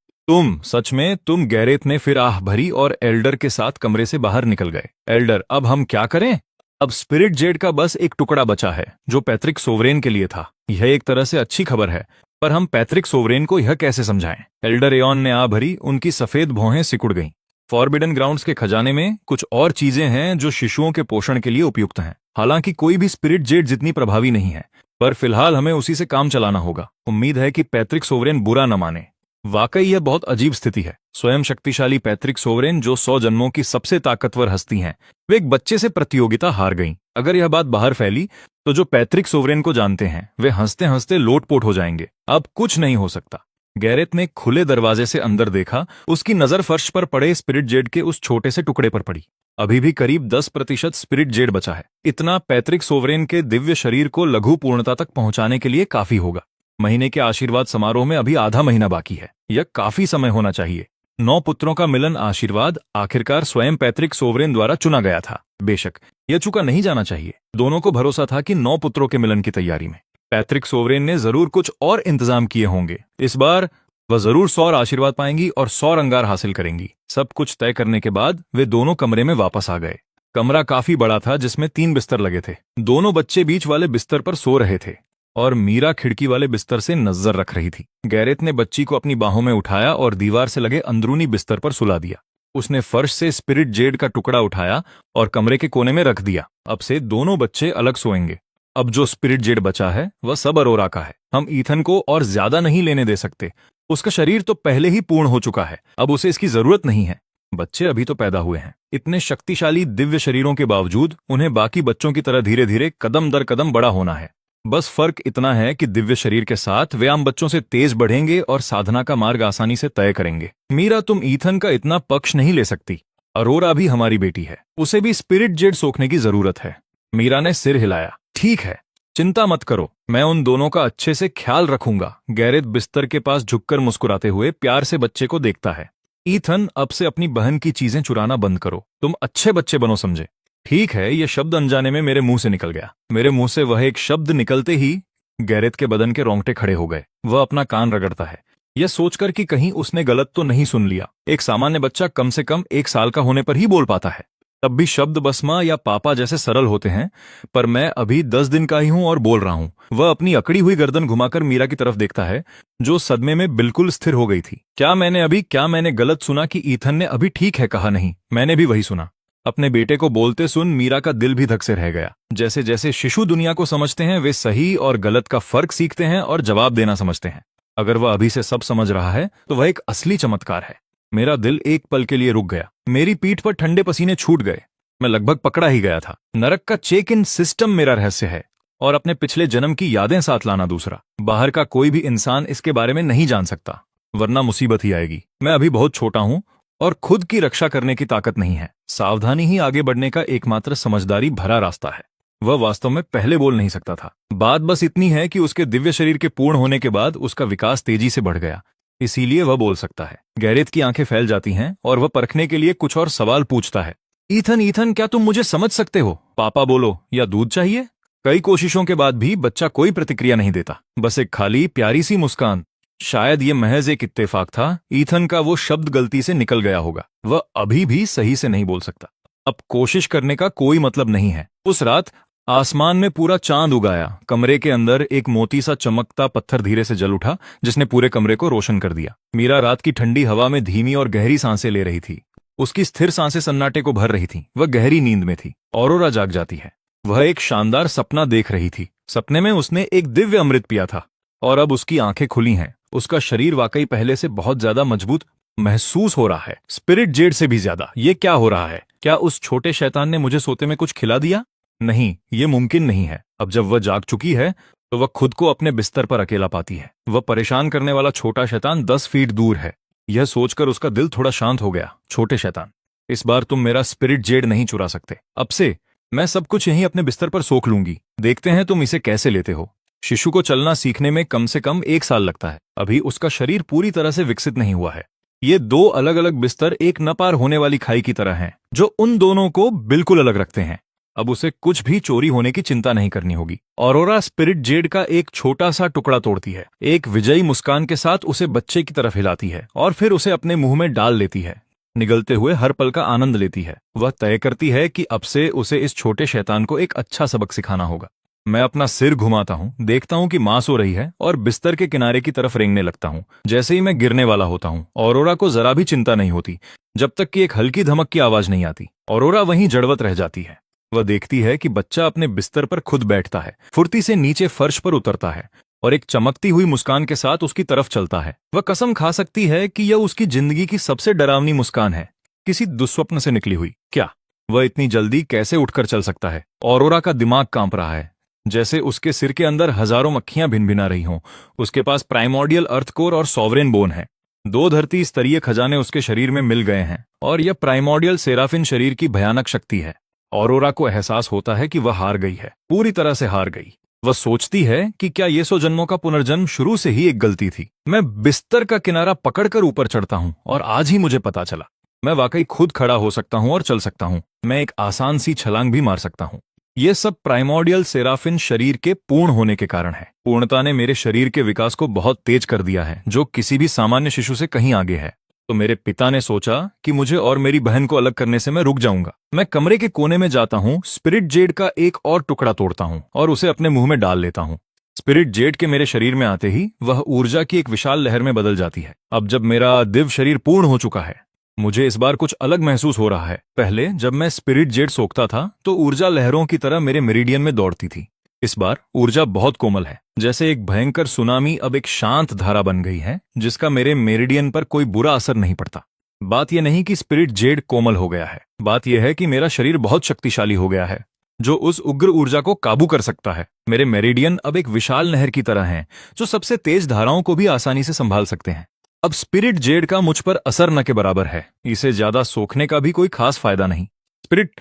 सच में तुम, गैरेथ ने फिर आह भरी और एल्डर के साथ कमरे से बाहर निकल गए। एल्डर, अब हम क्या करें? अब स्पिरिट जेड का बस एक टुकड़ा बचा है, जो पैतृक सोवरेन के लिए था। यह एक तरह से अच्छी खबर है, पर हम पैतृक सोवरेन को यह कैसे समझाएं? एल्डर एओन ने आह भरी। उनकी सफेद भौहें सिकुड़ गईं। फॉरबिडन ग्राउंड्स के खजाने में कुछ और चीजें हैं जो शिशुओं के पोषण के लिए उपयुक्त हैं। हालांकि कोई भी स्पिरिट जेड जितनी प्रभावी नहीं है, पर फिलहाल हमें उसी से काम चलाना होगा। उम्मीद है कि पैतृक सोवरेन बुरा न माने। वाकई यह बहुत अजीब स्थिति है। स्वयं शक्तिशाली पैतृक सोवरेन, जो 100 जन्मों की सबसे ताकतवर हस्ती हैं, वे एक बच्चे से प्रतियोगिता हार गईं। अगर यह बात बाहर फैली तो जो पैतृक सोवरेन को जानते हैं वे हंसते हंसते लोटपोट हो जाएंगे। अब कुछ नहीं हो सकता। गैरेथ ने खुले दरवाजे से अंदर देखा। उसकी नजर फर्श पर पड़े स्पिरिट जेड के उस छोटे से टुकड़े पर पड़ी। अभी भी करीब 10% स्पिरिट जेड बचा है। इतना पैतृक सोवरेन के दिव्य शरीर को लघु पूर्णता तक पहुंचाने के लिए काफी होगा। महीने के आशीर्वाद समारोह में अभी आधा महीना बाकी है। यह काफी समय होना चाहिए। 9 पुत्रों का मिलन आशीर्वाद आखिरकार स्वयं पैतृक सोवरेन द्वारा चुना गया था। बेशक यह चुका नहीं जाना चाहिए। दोनों को भरोसा था कि 9 पुत्रों के मिलन की तैयारी में पैतृक सोवरेन ने जरूर कुछ और इंतजाम किए होंगे। इस बार वह जरूर 100 आशीर्वाद पाएंगी और 100 अंगार हासिल करेंगी। सब कुछ तय करने के बाद वे दोनों कमरे में वापस आ गए। कमरा काफी बड़ा था, जिसमें 3 बिस्तर लगे थे। दोनों बच्चे बीच वाले बिस्तर पर सो रहे थे और मीरा खिड़की वाले बिस्तर से नजर रख रही थी। गैरेथ ने बच्ची को अपनी बाहों में उठाया और दीवार से लगे अंदरूनी बिस्तर पर सुला दिया। उसने फर्श से स्पिरिट जेड का टुकड़ा उठाया और कमरे के कोने में रख दिया। अब से दोनों बच्चे अलग सोएंगे। अब जो स्पिरिट जेड बचा है वह सब अरोरा का है। हम ईथन को और ज्यादा नहीं लेने दे सकते। उसका शरीर तो पहले ही पूर्ण हो चुका है, अब उसे इसकी जरूरत नहीं है। बच्चे अभी तो पैदा हुए हैं। इतने शक्तिशाली दिव्य शरीरों के बावजूद उन्हें बाकी बच्चों की तरह धीरे धीरे कदम दर कदम बड़ा होना है। बस फर्क इतना है कि दिव्य शरीर के साथ वे आम बच्चों से तेज बढ़ेंगे और साधना का मार्ग आसानी से तय करेंगे। मीरा, तुम ईथन का इतना पक्ष नहीं ले सकती। अरोरा भी हमारी बेटी है, उसे भी स्पिरिट जेड सोखने की जरूरत है। मीरा ने सिर हिलाया। ठीक है, चिंता मत करो, मैं उन दोनों का अच्छे से ख्याल रखूंगा। गैरेथ बिस्तर के पास झुककर मुस्कुराते हुए प्यार से बच्चे को देखता है। ईथन, अब से अपनी बहन की चीजें चुराना बंद करो। तुम अच्छे बच्चे बनो, समझे? ठीक है। यह शब्द अनजाने में मेरे मुंह से निकल गया। मेरे मुंह से वह एक शब्द निकलते ही गैरेथ के बदन के रोंगटे खड़े हो गए। वह अपना कान रगड़ता है, यह सोचकर कि कहीं उसने गलत तो नहीं सुन लिया। एक सामान्य बच्चा कम से कम 1 साल का होने पर ही बोल पाता है। तब भी शब्द बस मां या पापा जैसे सरल होते हैं, पर मैं अभी 10 दिन का ही हूं और बोल रहा हूं। वह अपनी अकड़ी हुई गर्दन घुमाकर मीरा की तरफ देखता है, जो सदमे में बिल्कुल स्थिर हो गई थी। क्या मैंने गलत सुना कि ईथन ने अभी ठीक है कहा? नहीं, मैंने भी वही सुना। अपने बेटे को बोलते सुन मीरा का दिल भी धक से रह गया। जैसे जैसे शिशु दुनिया को समझते हैं, वे सही और गलत का फर्क सीखते हैं और जवाब देना समझते हैं। अगर वह अभी से सब समझ रहा है तो वह एक असली चमत्कार है। मेरा दिल एक पल के लिए रुक गया। मेरी पीठ पर ठंडे पसीने छूट गए। मैं लगभग पकड़ा ही गया था। नरक का चेक इन सिस्टम मेरा रहस्य है और अपने पिछले जन्म की यादें साथ लाना दूसरा। बाहर का कोई भी इंसान इसके बारे में नहीं जान सकता, वरना मुसीबत ही आएगी। मैं अभी बहुत छोटा हूं और खुद की रक्षा करने की ताकत नहीं है। सावधानी ही आगे बढ़ने का एकमात्र समझदारी भरा रास्ता है। वह वास्तव में पहले बोल नहीं सकता था। बात बस इतनी है कि उसके दिव्य शरीर के पूर्ण होने के बाद उसका विकास तेजी से बढ़ गया, इसीलिए वह बोल सकता है। गैरेथ की आंखें फैल जाती हैं और वह परखने के लिए कुछ और सवाल पूछता है। ईथन ईथन, क्या तुम मुझे समझ सकते हो? पापा बोलो, या दूध चाहिए? कई कोशिशों के बाद भी बच्चा कोई प्रतिक्रिया नहीं देता, बस एक खाली प्यारी सी मुस्कान। शायद ये महज एक इत्तेफाक था। ईथन का वो शब्द गलती से निकल गया होगा। वह अभी भी सही से नहीं बोल सकता। अब कोशिश करने का कोई मतलब नहीं है। उस रात आसमान में पूरा चांद उगाया। कमरे के अंदर एक मोती सा चमकता पत्थर धीरे से जल उठा, जिसने पूरे कमरे को रोशन कर दिया। मीरा रात की ठंडी हवा में धीमी और गहरी सांसें ले रही थी। उसकी स्थिर सांसें सन्नाटे को भर रही थीं। वह गहरी नींद में थी। ऑरोरा जाग जाती है। वह एक शानदार सपना देख रही थी। सपने में उसने एक दिव्य अमृत पिया था और अब उसकी आंखें खुली हैं। उसका शरीर वाकई पहले से बहुत ज्यादा मजबूत महसूस हो रहा है, स्पिरिट जेड से भी ज्यादा। ये क्या हो रहा है? क्या उस छोटे शैतान ने मुझे सोते में कुछ खिला दिया? नहीं, ये मुमकिन नहीं है। अब जब वह जाग चुकी है तो वह खुद को अपने बिस्तर पर अकेला पाती है। वह परेशान करने वाला छोटा शैतान 10 फीट दूर है। यह सोचकर उसका दिल थोड़ा शांत हो गया। छोटे शैतान, इस बार तुम मेरा स्पिरिट जेड नहीं चुरा सकते। अब से मैं सब कुछ यहीं अपने बिस्तर पर सोख लूंगी। देखते हैं तुम इसे कैसे लेते हो। शिशु को चलना सीखने में कम से कम 1 साल लगता है। अभी उसका शरीर पूरी तरह से विकसित नहीं हुआ है। ये 2 अलग अलग बिस्तर एक न पार होने वाली खाई की तरह हैं, जो उन दोनों को बिल्कुल अलग रखते हैं। अब उसे कुछ भी चोरी होने की चिंता नहीं करनी होगी। ऑरोरा स्पिरिट जेड का एक छोटा सा टुकड़ा तोड़ती है, एक विजयी मुस्कान के साथ उसे बच्चे की तरफ हिलाती है और फिर उसे अपने मुंह में डाल लेती है। निगलते हुए हर पल का आनंद लेती है। वह तय करती है कि अब से उसे इस छोटे शैतान को एक अच्छा सबक सिखाना होगा। मैं अपना सिर घुमाता हूँ, देखता हूँ कि मां सो रही है और बिस्तर के किनारे की तरफ रेंगने लगता हूँ। जैसे ही मैं गिरने वाला होता हूँ, ऑरोरा को जरा भी चिंता नहीं होती, जब तक कि एक हल्की धमक की आवाज नहीं आती। ऑरोरा वहीं जड़वत रह जाती है। वह देखती है कि बच्चा अपने बिस्तर पर खुद बैठता है, फुर्ती से नीचे फर्श पर उतरता है और एक चमकती हुई मुस्कान के साथ उसकी तरफ चलता है। वह कसम खा सकती है कि यह उसकी जिंदगी की सबसे डरावनी मुस्कान है, किसी दुस्वप्न से निकली हुई। क्या वह इतनी जल्दी कैसे उठकर चल सकता है? ऑरोरा का दिमाग कांप रहा है, जैसे उसके सिर के अंदर हजारों मक्खियां भिनभिना रही हों। उसके पास प्राइमोर्डियल अर्थ कोर और सॉवरेन बोन है। 2 धरती स्तरीय खजाने उसके शरीर में मिल गए हैं और यह प्राइमोर्डियल सेराफिन शरीर की भयानक शक्ति है। ऑरोरा को एहसास होता है कि वह हार गई है, पूरी तरह से हार गई। वह सोचती है कि क्या ये 100 जन्मों का पुनर्जन्म शुरू से ही एक गलती थी। मैं बिस्तर का किनारा पकड़कर ऊपर चढ़ता हूं और आज ही मुझे पता चला, मैं वाकई खुद खड़ा हो सकता हूं और चल सकता हूं। मैं एक आसान सी छलांग भी मार सकता हूं। ये सब प्राइमोर्डियल सेराफिन शरीर के पूर्ण होने के कारण है। पूर्णता ने मेरे शरीर के विकास को बहुत तेज कर दिया है, जो किसी भी सामान्य शिशु से कहीं आगे है। तो मेरे पिता ने सोचा कि मुझे और मेरी बहन को अलग करने से मैं रुक जाऊंगा। मैं कमरे के कोने में जाता हूँ, स्पिरिट जेड का एक और टुकड़ा तोड़ता हूँ और उसे अपने मुंह में डाल लेता हूँ। स्पिरिट जेड के मेरे शरीर में आते ही वह ऊर्जा की एक विशाल लहर में बदल जाती है। अब जब मेरा दिव्य शरीर पूर्ण हो चुका है, मुझे इस बार कुछ अलग महसूस हो रहा है। पहले जब मैं स्पिरिट जेड सोखता था तो ऊर्जा लहरों की तरह मेरे मेरिडियन में दौड़ती थी। इस बार ऊर्जा बहुत कोमल है, जैसे एक भयंकर सुनामी अब एक शांत धारा बन गई है, जिसका मेरे मेरिडियन पर कोई बुरा असर नहीं पड़ता। बात यह नहीं कि स्पिरिट जेड कोमल हो गया है, बात यह है कि मेरा शरीर बहुत शक्तिशाली हो गया है, जो उस उग्र ऊर्जा को काबू कर सकता है। मेरे मेरिडियन अब एक विशाल नहर की तरह हैं, जो सबसे तेज धाराओं को भी आसानी से संभाल सकते हैं। अब स्पिरिट जेड का मुझ पर असर न के बराबर है। इसे ज्यादा सोखने का भी कोई खास फायदा नहीं। स्पिरिट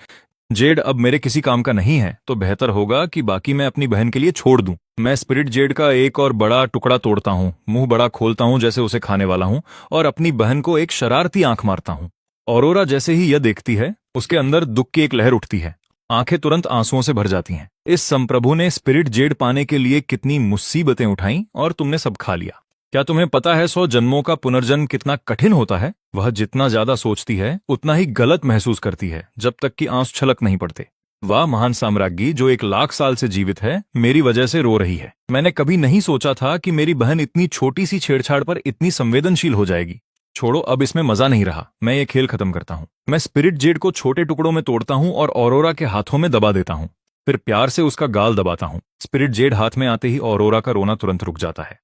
जेड अब मेरे किसी काम का नहीं है, तो बेहतर होगा कि बाकी मैं अपनी बहन के लिए छोड़ दूं। मैं स्पिरिट जेड का एक और बड़ा टुकड़ा तोड़ता हूं, मुंह बड़ा खोलता हूं जैसे उसे खाने वाला हूं, और अपनी बहन को एक शरारती आंख मारता हूं। ऑरोरा जैसे ही यह देखती है, उसके अंदर दुख की एक लहर उठती है। आंखें तुरंत आंसुओं से भर जाती हैं। इस संप्रभु ने स्पिरिट जेड पाने के लिए कितनी मुसीबतें उठाई और तुमने सब खा लिया। क्या तुम्हें पता है 100 जन्मों का पुनर्जन्म कितना कठिन होता है? वह जितना ज्यादा सोचती है उतना ही गलत महसूस करती है, जब तक कि आंसू छलक नहीं पड़ते। वह महान साम्राज्ञी जो 1 लाख साल से जीवित है, मेरी वजह से रो रही है। मैंने कभी नहीं सोचा था कि मेरी बहन इतनी छोटी सी छेड़छाड़ पर इतनी संवेदनशील हो जाएगी। छोड़ो, अब इसमें मजा नहीं रहा। मैं ये खेल खत्म करता हूँ। मैं स्पिरिट जेड को छोटे टुकड़ों में तोड़ता हूँ और ऑरोरा के हाथों में दबा देता हूँ। फिर प्यार से उसका गाल दबाता हूँ। स्पिरिट जेड हाथ में आते ही ऑरोरा का रोना तुरंत रुक जाता है।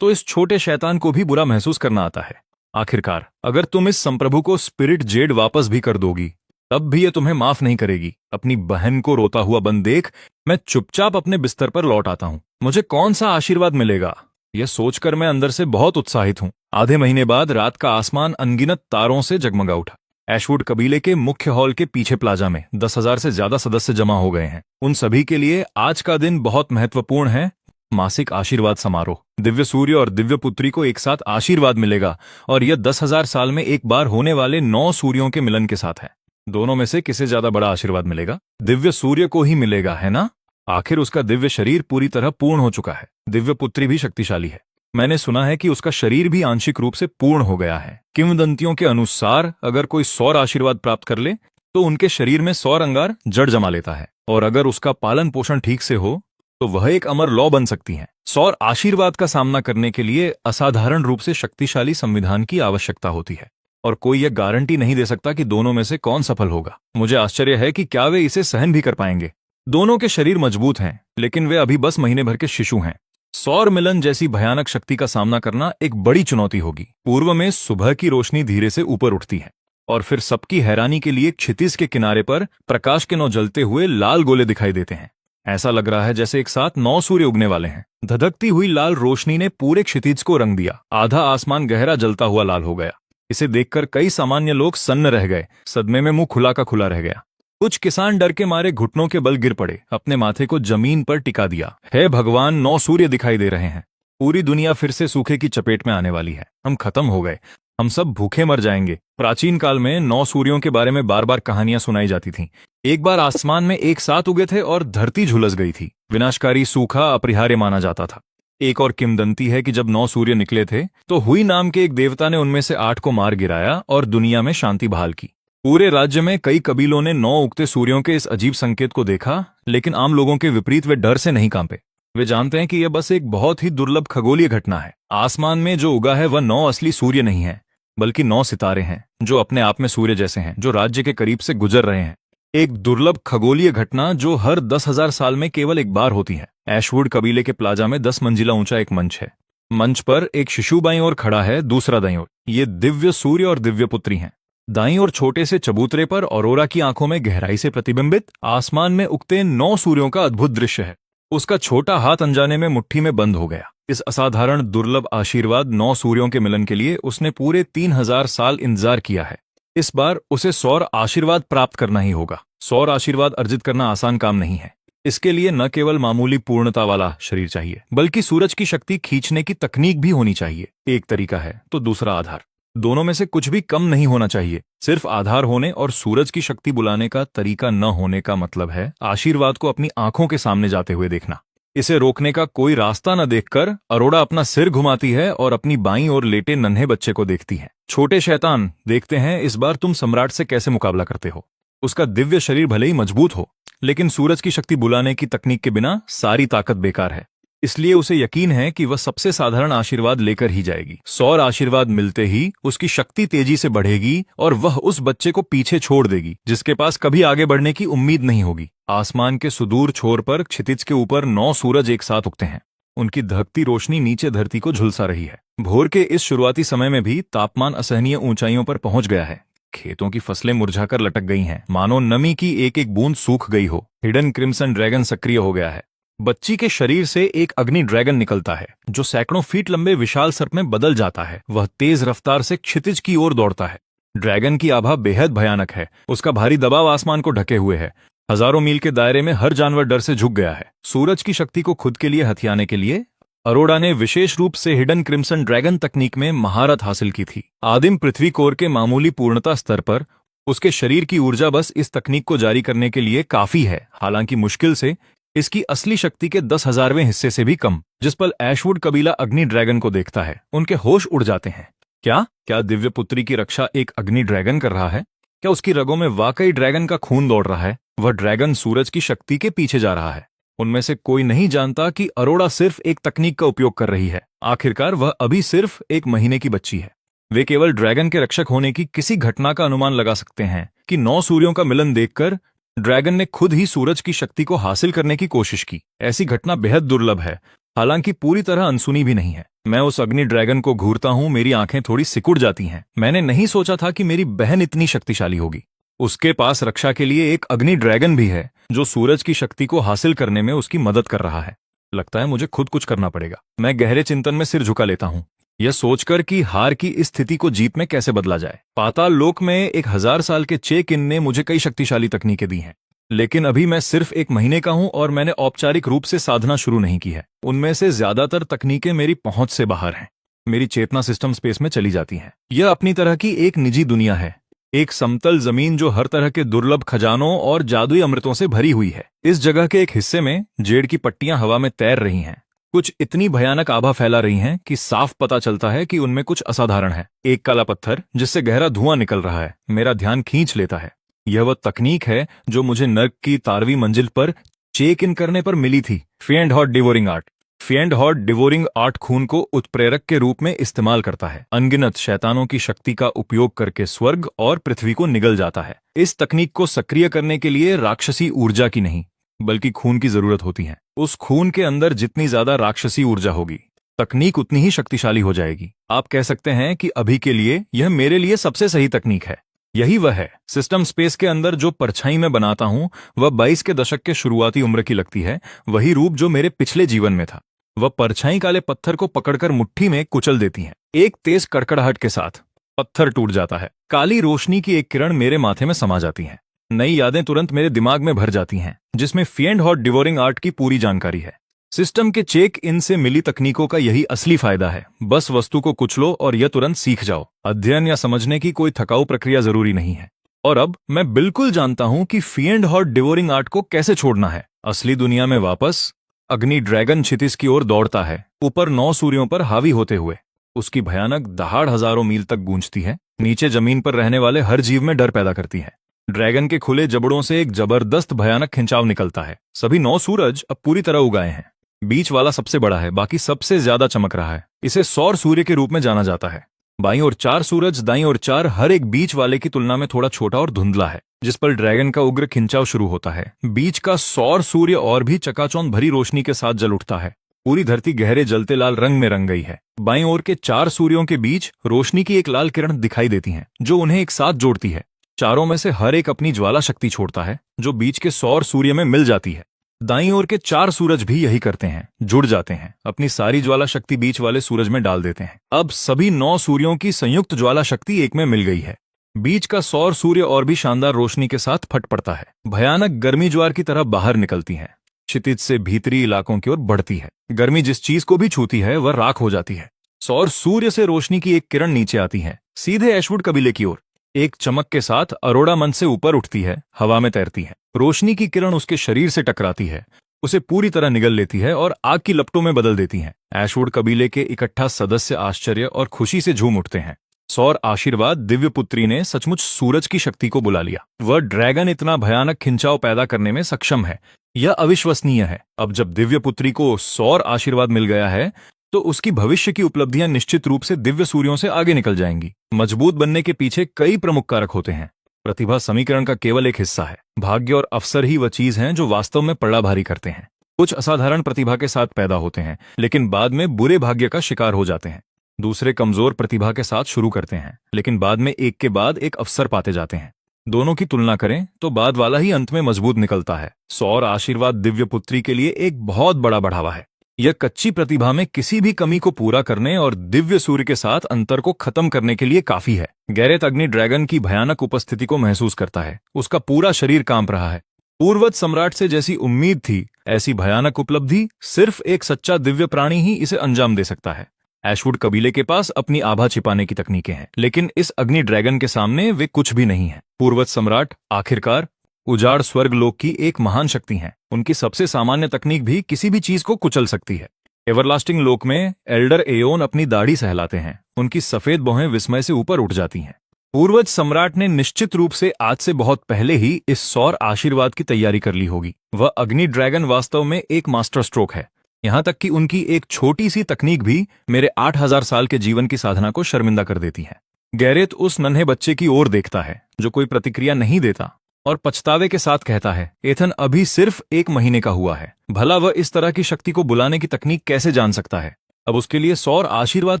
तो इस छोटे शैतान को भी बुरा महसूस करना आता है। आखिरकार अगर तुम इस संप्रभु को स्पिरिट जेड वापस भी कर दोगी, तब भी ये तुम्हें माफ नहीं करेगी। अपनी बहन को रोता हुआ बन देख मैं चुपचाप अपने बिस्तर पर लौट आता हूँ। मुझे कौन सा आशीर्वाद मिलेगा, यह सोचकर मैं अंदर से बहुत उत्साहित हूँ। आधे महीने बाद रात का आसमान अनगिनत तारों से जगमगा उठा। एशवुड कबीले के मुख्य हॉल के पीछे प्लाजा में 10,000 से ज्यादा सदस्य जमा हो गए हैं। उन सभी के लिए आज का दिन बहुत महत्वपूर्ण है। मासिक आशीर्वाद समारोह। दिव्य सूर्य और दिव्य पुत्री को एक साथ आशीर्वाद मिलेगा और यह 10,000 साल में एक बार होने वाले 9 सूर्यों के मिलन के साथ है। दोनों में से किसे ज्यादा बड़ा आशीर्वाद मिलेगा? दिव्य सूर्य को ही मिलेगा, है ना? आखिर उसका दिव्य शरीर पूरी तरह पूर्ण हो चुका है। दिव्य पुत्री भी शक्तिशाली है। मैंने सुना है कि उसका शरीर भी आंशिक रूप से पूर्ण हो गया है। किंवदंतियों के अनुसार अगर कोई सौर आशीर्वाद प्राप्त कर ले तो उनके शरीर में सौर अंगार जड़ जमा लेता है, और अगर उसका पालन पोषण ठीक से हो तो वह एक अमर लौ बन सकती है। सौर आशीर्वाद का सामना करने के लिए असाधारण रूप से शक्तिशाली संविधान की आवश्यकता होती है, और कोई यह गारंटी नहीं दे सकता कि दोनों में से कौन सफल होगा। मुझे आश्चर्य है कि क्या वे इसे सहन भी कर पाएंगे। दोनों के शरीर मजबूत हैं, लेकिन वे अभी बस महीने भर के शिशु हैं। सौर मिलन जैसी भयानक शक्ति का सामना करना एक बड़ी चुनौती होगी। पूर्व में सुबह की रोशनी धीरे से ऊपर उठती है, और फिर सबकी हैरानी के लिए क्षितिज के किनारे पर प्रकाश के 9 जलते हुए लाल गोले दिखाई देते हैं। ऐसा लग रहा है जैसे एक साथ 9 सूर्य उगने वाले हैं। धधकती हुई लाल रोशनी ने पूरे क्षितिज को रंग दिया। आधा आसमान गहरा जलता हुआ लाल हो गया। इसे देखकर कई सामान्य लोग सन्न रह गए। सदमे में मुंह खुला का खुला रह गया। कुछ किसान डर के मारे घुटनों के बल गिर पड़े, अपने माथे को जमीन पर टिका दिया। हे भगवान, 9 सूर्य दिखाई दे रहे हैं। पूरी दुनिया फिर से सूखे की चपेट में आने वाली है। हम खत्म हो गए। हम सब भूखे मर जाएंगे। प्राचीन काल में 9 सूर्यों के बारे में बार बार कहानियां सुनाई जाती थीं। एक बार आसमान में एक साथ उगे थे और धरती झुलस गई थी। विनाशकारी सूखा अपरिहार्य माना जाता था। एक और किंवदंती है कि जब 9 सूर्य निकले थे तो हुई नाम के एक देवता ने उनमें से 8 को मार गिराया और दुनिया में शांति बहाल की। पूरे राज्य में कई कबीलों ने 9 उगते सूर्यों के इस अजीब संकेत को देखा, लेकिन आम लोगों के विपरीत वे डर से नहीं कांपे। वे जानते हैं कि यह बस एक बहुत ही दुर्लभ खगोलीय घटना है। आसमान में जो उगा है वह 9 असली सूर्य नहीं है, बल्कि 9 सितारे हैं, जो अपने आप में सूर्य जैसे हैं, जो राज्य के करीब से गुजर रहे हैं। एक दुर्लभ खगोलीय घटना जो हर 10,000 साल में केवल एक बार होती है। ऐशवुड कबीले के प्लाजा में 10 मंजिला ऊंचा एक मंच है। मंच पर एक शिशु बाईं ओर खड़ा है, दूसरा दाईं ओर। ये दिव्य सूर्य और दिव्य पुत्री हैं। दाईं ओर छोटे से चबूतरे पर औरोरा की आंखों में गहराई से प्रतिबिंबित आसमान में उगते 9 सूर्यों का अद्भुत दृश्य है। उसका छोटा हाथ अनजाने में मुट्ठी में बंद हो गया। इस असाधारण दुर्लभ आशीर्वाद 9 सूर्यों के मिलन के लिए उसने पूरे 3000 साल इंतजार किया है। इस बार उसे सौर आशीर्वाद प्राप्त करना ही होगा। सौर आशीर्वाद अर्जित करना आसान काम नहीं है। इसके लिए न केवल मामूली पूर्णता वाला शरीर चाहिए, बल्कि सूरज की शक्ति खींचने की तकनीक भी होनी चाहिए। एक तरीका है तो दूसरा आधार। दोनों में से कुछ भी कम नहीं होना चाहिए। सिर्फ आधार होने और सूरज की शक्ति बुलाने का तरीका न होने का मतलब है आशीर्वाद को अपनी आंखों के सामने जाते हुए देखना। इसे रोकने का कोई रास्ता न देखकर अरोड़ा अपना सिर घुमाती है और अपनी बाईं ओर लेटे नन्हे बच्चे को देखती है। छोटे शैतान, देखते हैं इस बार तुम सम्राट से कैसे मुकाबला करते हो। उसका दिव्य शरीर भले ही मजबूत हो, लेकिन सूरज की शक्ति बुलाने की तकनीक के बिना सारी ताकत बेकार है। इसलिए उसे यकीन है कि वह सबसे साधारण आशीर्वाद लेकर ही जाएगी। सौर आशीर्वाद मिलते ही उसकी शक्ति तेजी से बढ़ेगी और वह उस बच्चे को पीछे छोड़ देगी जिसके पास कभी आगे बढ़ने की उम्मीद नहीं होगी। आसमान के सुदूर छोर पर क्षितिज के ऊपर 9 सूरज एक साथ उगते हैं। उनकी धकती रोशनी नीचे धरती को झुलसा रही है। भोर के इस शुरुआती समय में भी तापमान असहनीय ऊंचाइयों पर पहुंच गया है। खेतों की फसलें मुरझाकर लटक गई हैं, मानो नमी की एक एक बूंद सूख गई हो। हिडन क्रिम्सन ड्रैगन सक्रिय हो गया है। बच्ची के शरीर से एक अग्नि ड्रैगन निकलता है जो सैकड़ों फीट लंबे विशाल सर्प में बदल जाता है। वह तेज रफ्तार से क्षितिज की ओर दौड़ता है। ड्रैगन की आभा बेहद भयानक है। उसका भारी दबाव आसमान को ढके हुए है। हजारों मील के दायरे में हर जानवर डर से झुक गया है। सूरज की शक्ति को खुद के लिए हथियाने के लिए अरोड़ा ने विशेष रूप से हिडन क्रिम्सन ड्रैगन तकनीक में महारत हासिल की थी। आदिम पृथ्वी कोर के मामूली पूर्णता स्तर पर उसके शरीर की ऊर्जा बस इस तकनीक को जारी करने के लिए काफी है, हालांकि मुश्किल से इसकी असली शक्ति के 10,000वें हिस्से से भी कम। जिस पल ऐशवुड कबीला अग्नि ड्रैगन को देखता है, उनके होश उड़ जाते हैं। क्या दिव्य पुत्री की रक्षा एक अग्नि ड्रैगन कर रहा है? क्या उसकी रगों में वाकई ड्रैगन का खून दौड़ रहा है? वह ड्रैगन सूरज की शक्ति के पीछे जा रहा है। उनमें से कोई नहीं जानता कि अरोड़ा सिर्फ एक तकनीक का उपयोग कर रही है। आखिरकार वह अभी सिर्फ 1 महीने की बच्ची है। वे केवल ड्रैगन के रक्षक होने की किसी घटना का अनुमान लगा सकते हैं कि 9 सूर्यों का मिलन देखकर ड्रैगन ने खुद ही सूरज की शक्ति को हासिल करने की कोशिश की। ऐसी घटना बेहद दुर्लभ है, हालांकि पूरी तरह अनसुनी भी नहीं है। मैं उस अग्नि ड्रैगन को घूरता हूं, मेरी आंखें थोड़ी सिकुड़ जाती हैं। मैंने नहीं सोचा था कि मेरी बहन इतनी शक्तिशाली होगी। उसके पास रक्षा के लिए एक अग्नि ड्रैगन भी है जो सूरज की शक्ति को हासिल करने में उसकी मदद कर रहा है। लगता है मुझे खुद कुछ करना पड़ेगा। मैं गहरे चिंतन में सिर झुका लेता हूं, यह सोचकर कि हार की इस स्थिति को जीत में कैसे बदला जाए। पाताल लोक में 1000 साल के चेक इन ने मुझे कई शक्तिशाली तकनीकें दी हैं, लेकिन अभी मैं सिर्फ 1 महीने का हूं और मैंने औपचारिक रूप से साधना शुरू नहीं की है। उनमें से ज्यादातर तकनीकें मेरी पहुंच से बाहर हैं। मेरी चेतना सिस्टम स्पेस में चली जाती हैं। यह अपनी तरह की एक निजी दुनिया है, एक समतल जमीन जो हर तरह के दुर्लभ खजानों और जादुई अमृतों से भरी हुई है। इस जगह के एक हिस्से में जेड की पट्टियां हवा में तैर रही हैं। कुछ इतनी भयानक आभा फैला रही हैं कि साफ पता चलता है कि उनमें कुछ असाधारण है। एक काला पत्थर जिससे गहरा धुआं निकल रहा है मेरा ध्यान खींच लेता है। यह वह तकनीक है जो मुझे नर्क की 12वीं मंजिल पर चेक इन करने पर मिली थी। Fiend hot devouring art. Fiend hot devouring art खून को उत्प्रेरक के रूप में इस्तेमाल करता है। अनगिनत शैतानों की शक्ति का उपयोग करके स्वर्ग और पृथ्वी को निगल जाता है। इस तकनीक को सक्रिय करने के लिए राक्षसी ऊर्जा की नहीं बल्कि खून की जरूरत होती है। उस खून के अंदर जितनी ज्यादा राक्षसी ऊर्जा होगी तकनीक उतनी ही शक्तिशाली हो जाएगी। आप कह सकते हैं कि अभी के लिए यह मेरे लिए सबसे सही तकनीक है। यही वह है। सिस्टम स्पेस के अंदर जो परछाई मैं बनाता हूं वह 22 के दशक के शुरुआती उम्र की लगती है। वही रूप जो मेरे पिछले जीवन में था। वह परछाई काले पत्थर को पकड़कर मुट्ठी में कुचल देती हैं। एक तेज कड़कड़ाहट के साथ पत्थर टूट जाता है। काली रोशनी की एक किरण मेरे माथे में समा जाती है। नई यादें तुरंत मेरे दिमाग में भर जाती हैं जिसमें फिएंड हॉट डिवोरिंग आर्ट की पूरी जानकारी है। सिस्टम के चेक इन से मिली तकनीकों का यही असली फायदा है। बस वस्तु को कुचलो और यह तुरंत सीख जाओ। अध्ययन या समझने की कोई थकाऊ प्रक्रिया जरूरी नहीं है। और अब मैं बिल्कुल जानता हूं कि फिएंड हॉट डिवोरिंग आर्ट को कैसे छोड़ना है। असली दुनिया में वापस अग्नि ड्रैगन क्षितिज की ओर दौड़ता है, ऊपर 9 सूर्यों पर हावी होते हुए। उसकी भयानक दहाड़ हजारों मील तक गूंजती है। नीचे जमीन पर रहने वाले हर जीव में डर पैदा करती है। ड्रैगन के खुले जबड़ों से एक जबरदस्त भयानक खिंचाव निकलता है। सभी 9 सूरज अब पूरी तरह उगाए हैं। बीच वाला सबसे बड़ा है, बाकी सबसे ज्यादा चमक रहा है। इसे सौर सूर्य के रूप में जाना जाता है। बाईं ओर 4 सूरज, दाईं ओर 4, हर एक बीच वाले की तुलना में थोड़ा छोटा और धुंधला है, जिस पर ड्रैगन का उग्र खिंचाव शुरू होता है। बीच का सौर सूर्य और भी चकाचौंध भरी रोशनी के साथ जल उठता है। पूरी धरती गहरे जलते लाल रंग में रंग गई है। बाईं ओर के 4 सूर्यों के बीच रोशनी की एक लाल किरण दिखाई देती है जो उन्हें एक साथ जोड़ती है। चारों में से हर एक अपनी ज्वाला शक्ति छोड़ता है जो बीच के सौर सूर्य में मिल जाती है। दाईं ओर के 4 सूरज भी यही करते हैं, जुड़ जाते हैं, अपनी सारी ज्वाला शक्ति बीच वाले सूरज में डाल देते हैं। अब सभी 9 सूर्यों की संयुक्त ज्वाला शक्ति एक में मिल गई है। बीच का सौर सूर्य और भी शानदार रोशनी के साथ फट पड़ता है। भयानक गर्मी ज्वार की तरह बाहर निकलती है, क्षितिज से भीतरी इलाकों की ओर बढ़ती है। गर्मी जिस चीज को भी छूती है वह राख हो जाती है। सौर सूर्य से रोशनी की एक किरण नीचे आती है, सीधे एशवुड कबीले की ओर। एक चमक के साथ अरोड़ा मन से ऊपर उठती है, हवा में तैरती है। रोशनी की किरण उसके शरीर से टकराती है, उसे पूरी तरह निगल लेती है और आग की लपटों में बदल देती है। एशवुड कबीले के इकट्ठा सदस्य आश्चर्य और खुशी से झूम उठते हैं। सौर आशीर्वाद दिव्य पुत्री ने सचमुच सूरज की शक्ति को बुला लिया। वह ड्रैगन इतना भयानक खिंचाव पैदा करने में सक्षम है, यह अविश्वसनीय है। अब जब दिव्य पुत्री को सौर आशीर्वाद मिल गया है तो उसकी भविष्य की उपलब्धियां निश्चित रूप से दिव्य सूर्यों से आगे निकल जाएंगी। मजबूत बनने के पीछे कई प्रमुख कारक होते हैं। प्रतिभा समीकरण का केवल एक हिस्सा है। भाग्य और अवसर ही वह चीज हैं जो वास्तव में पड़ा भारी करते हैं। कुछ असाधारण प्रतिभा के साथ पैदा होते हैं लेकिन बाद में बुरे भाग्य का शिकार हो जाते हैं। दूसरे कमजोर प्रतिभा के साथ शुरू करते हैं लेकिन बाद में एक के बाद एक अवसर पाते जाते हैं। दोनों की तुलना करें तो बाद वाला ही अंत में मजबूत निकलता है। सौर आशीर्वाद दिव्य पुत्री के लिए एक बहुत बड़ा बढ़ावा है। यह कच्ची प्रतिभा में किसी भी कमी को पूरा करने और दिव्य सूर्य के साथ अंतर को खत्म करने के लिए काफी है। गैरेथ अग्नि ड्रैगन की भयानक उपस्थिति को महसूस करता है। उसका पूरा शरीर कांप रहा है। पूर्वज सम्राट से जैसी उम्मीद थी, ऐसी भयानक उपलब्धि सिर्फ एक सच्चा दिव्य प्राणी ही इसे अंजाम दे सकता है। एशवुड कबीले के पास अपनी आभा छिपाने की तकनीकें हैं लेकिन इस अग्नि ड्रैगन के सामने वे कुछ भी नहीं है। पूर्वज सम्राट आखिरकार उजाड़ स्वर्ग लोक की एक महान शक्ति हैं। उनकी सबसे सामान्य तकनीक भी किसी भी चीज को कुचल सकती है। एवरलास्टिंग लोक में एल्डर एओन अपनी दाढ़ी सहलाते हैं। उनकी सफेद भौहें विस्मय से ऊपर उठ जाती हैं। पूर्वज सम्राट ने निश्चित रूप से आज से बहुत पहले ही इस सौर आशीर्वाद की तैयारी कर ली होगी। वह अग्नि ड्रैगन वास्तव में एक मास्टर स्ट्रोक है। यहां तक कि उनकी एक छोटी सी तकनीक भी मेरे 8000 साल के जीवन की साधना को शर्मिंदा कर देती है। गैरेथ उस नन्हे बच्चे की ओर देखता है जो कोई प्रतिक्रिया नहीं देता और पछतावे के साथ कहता है, एथन अभी सिर्फ 1 महीने का हुआ है। भला वह इस तरह की शक्ति को बुलाने की तकनीक कैसे जान सकता है? अब उसके लिए सौर आशीर्वाद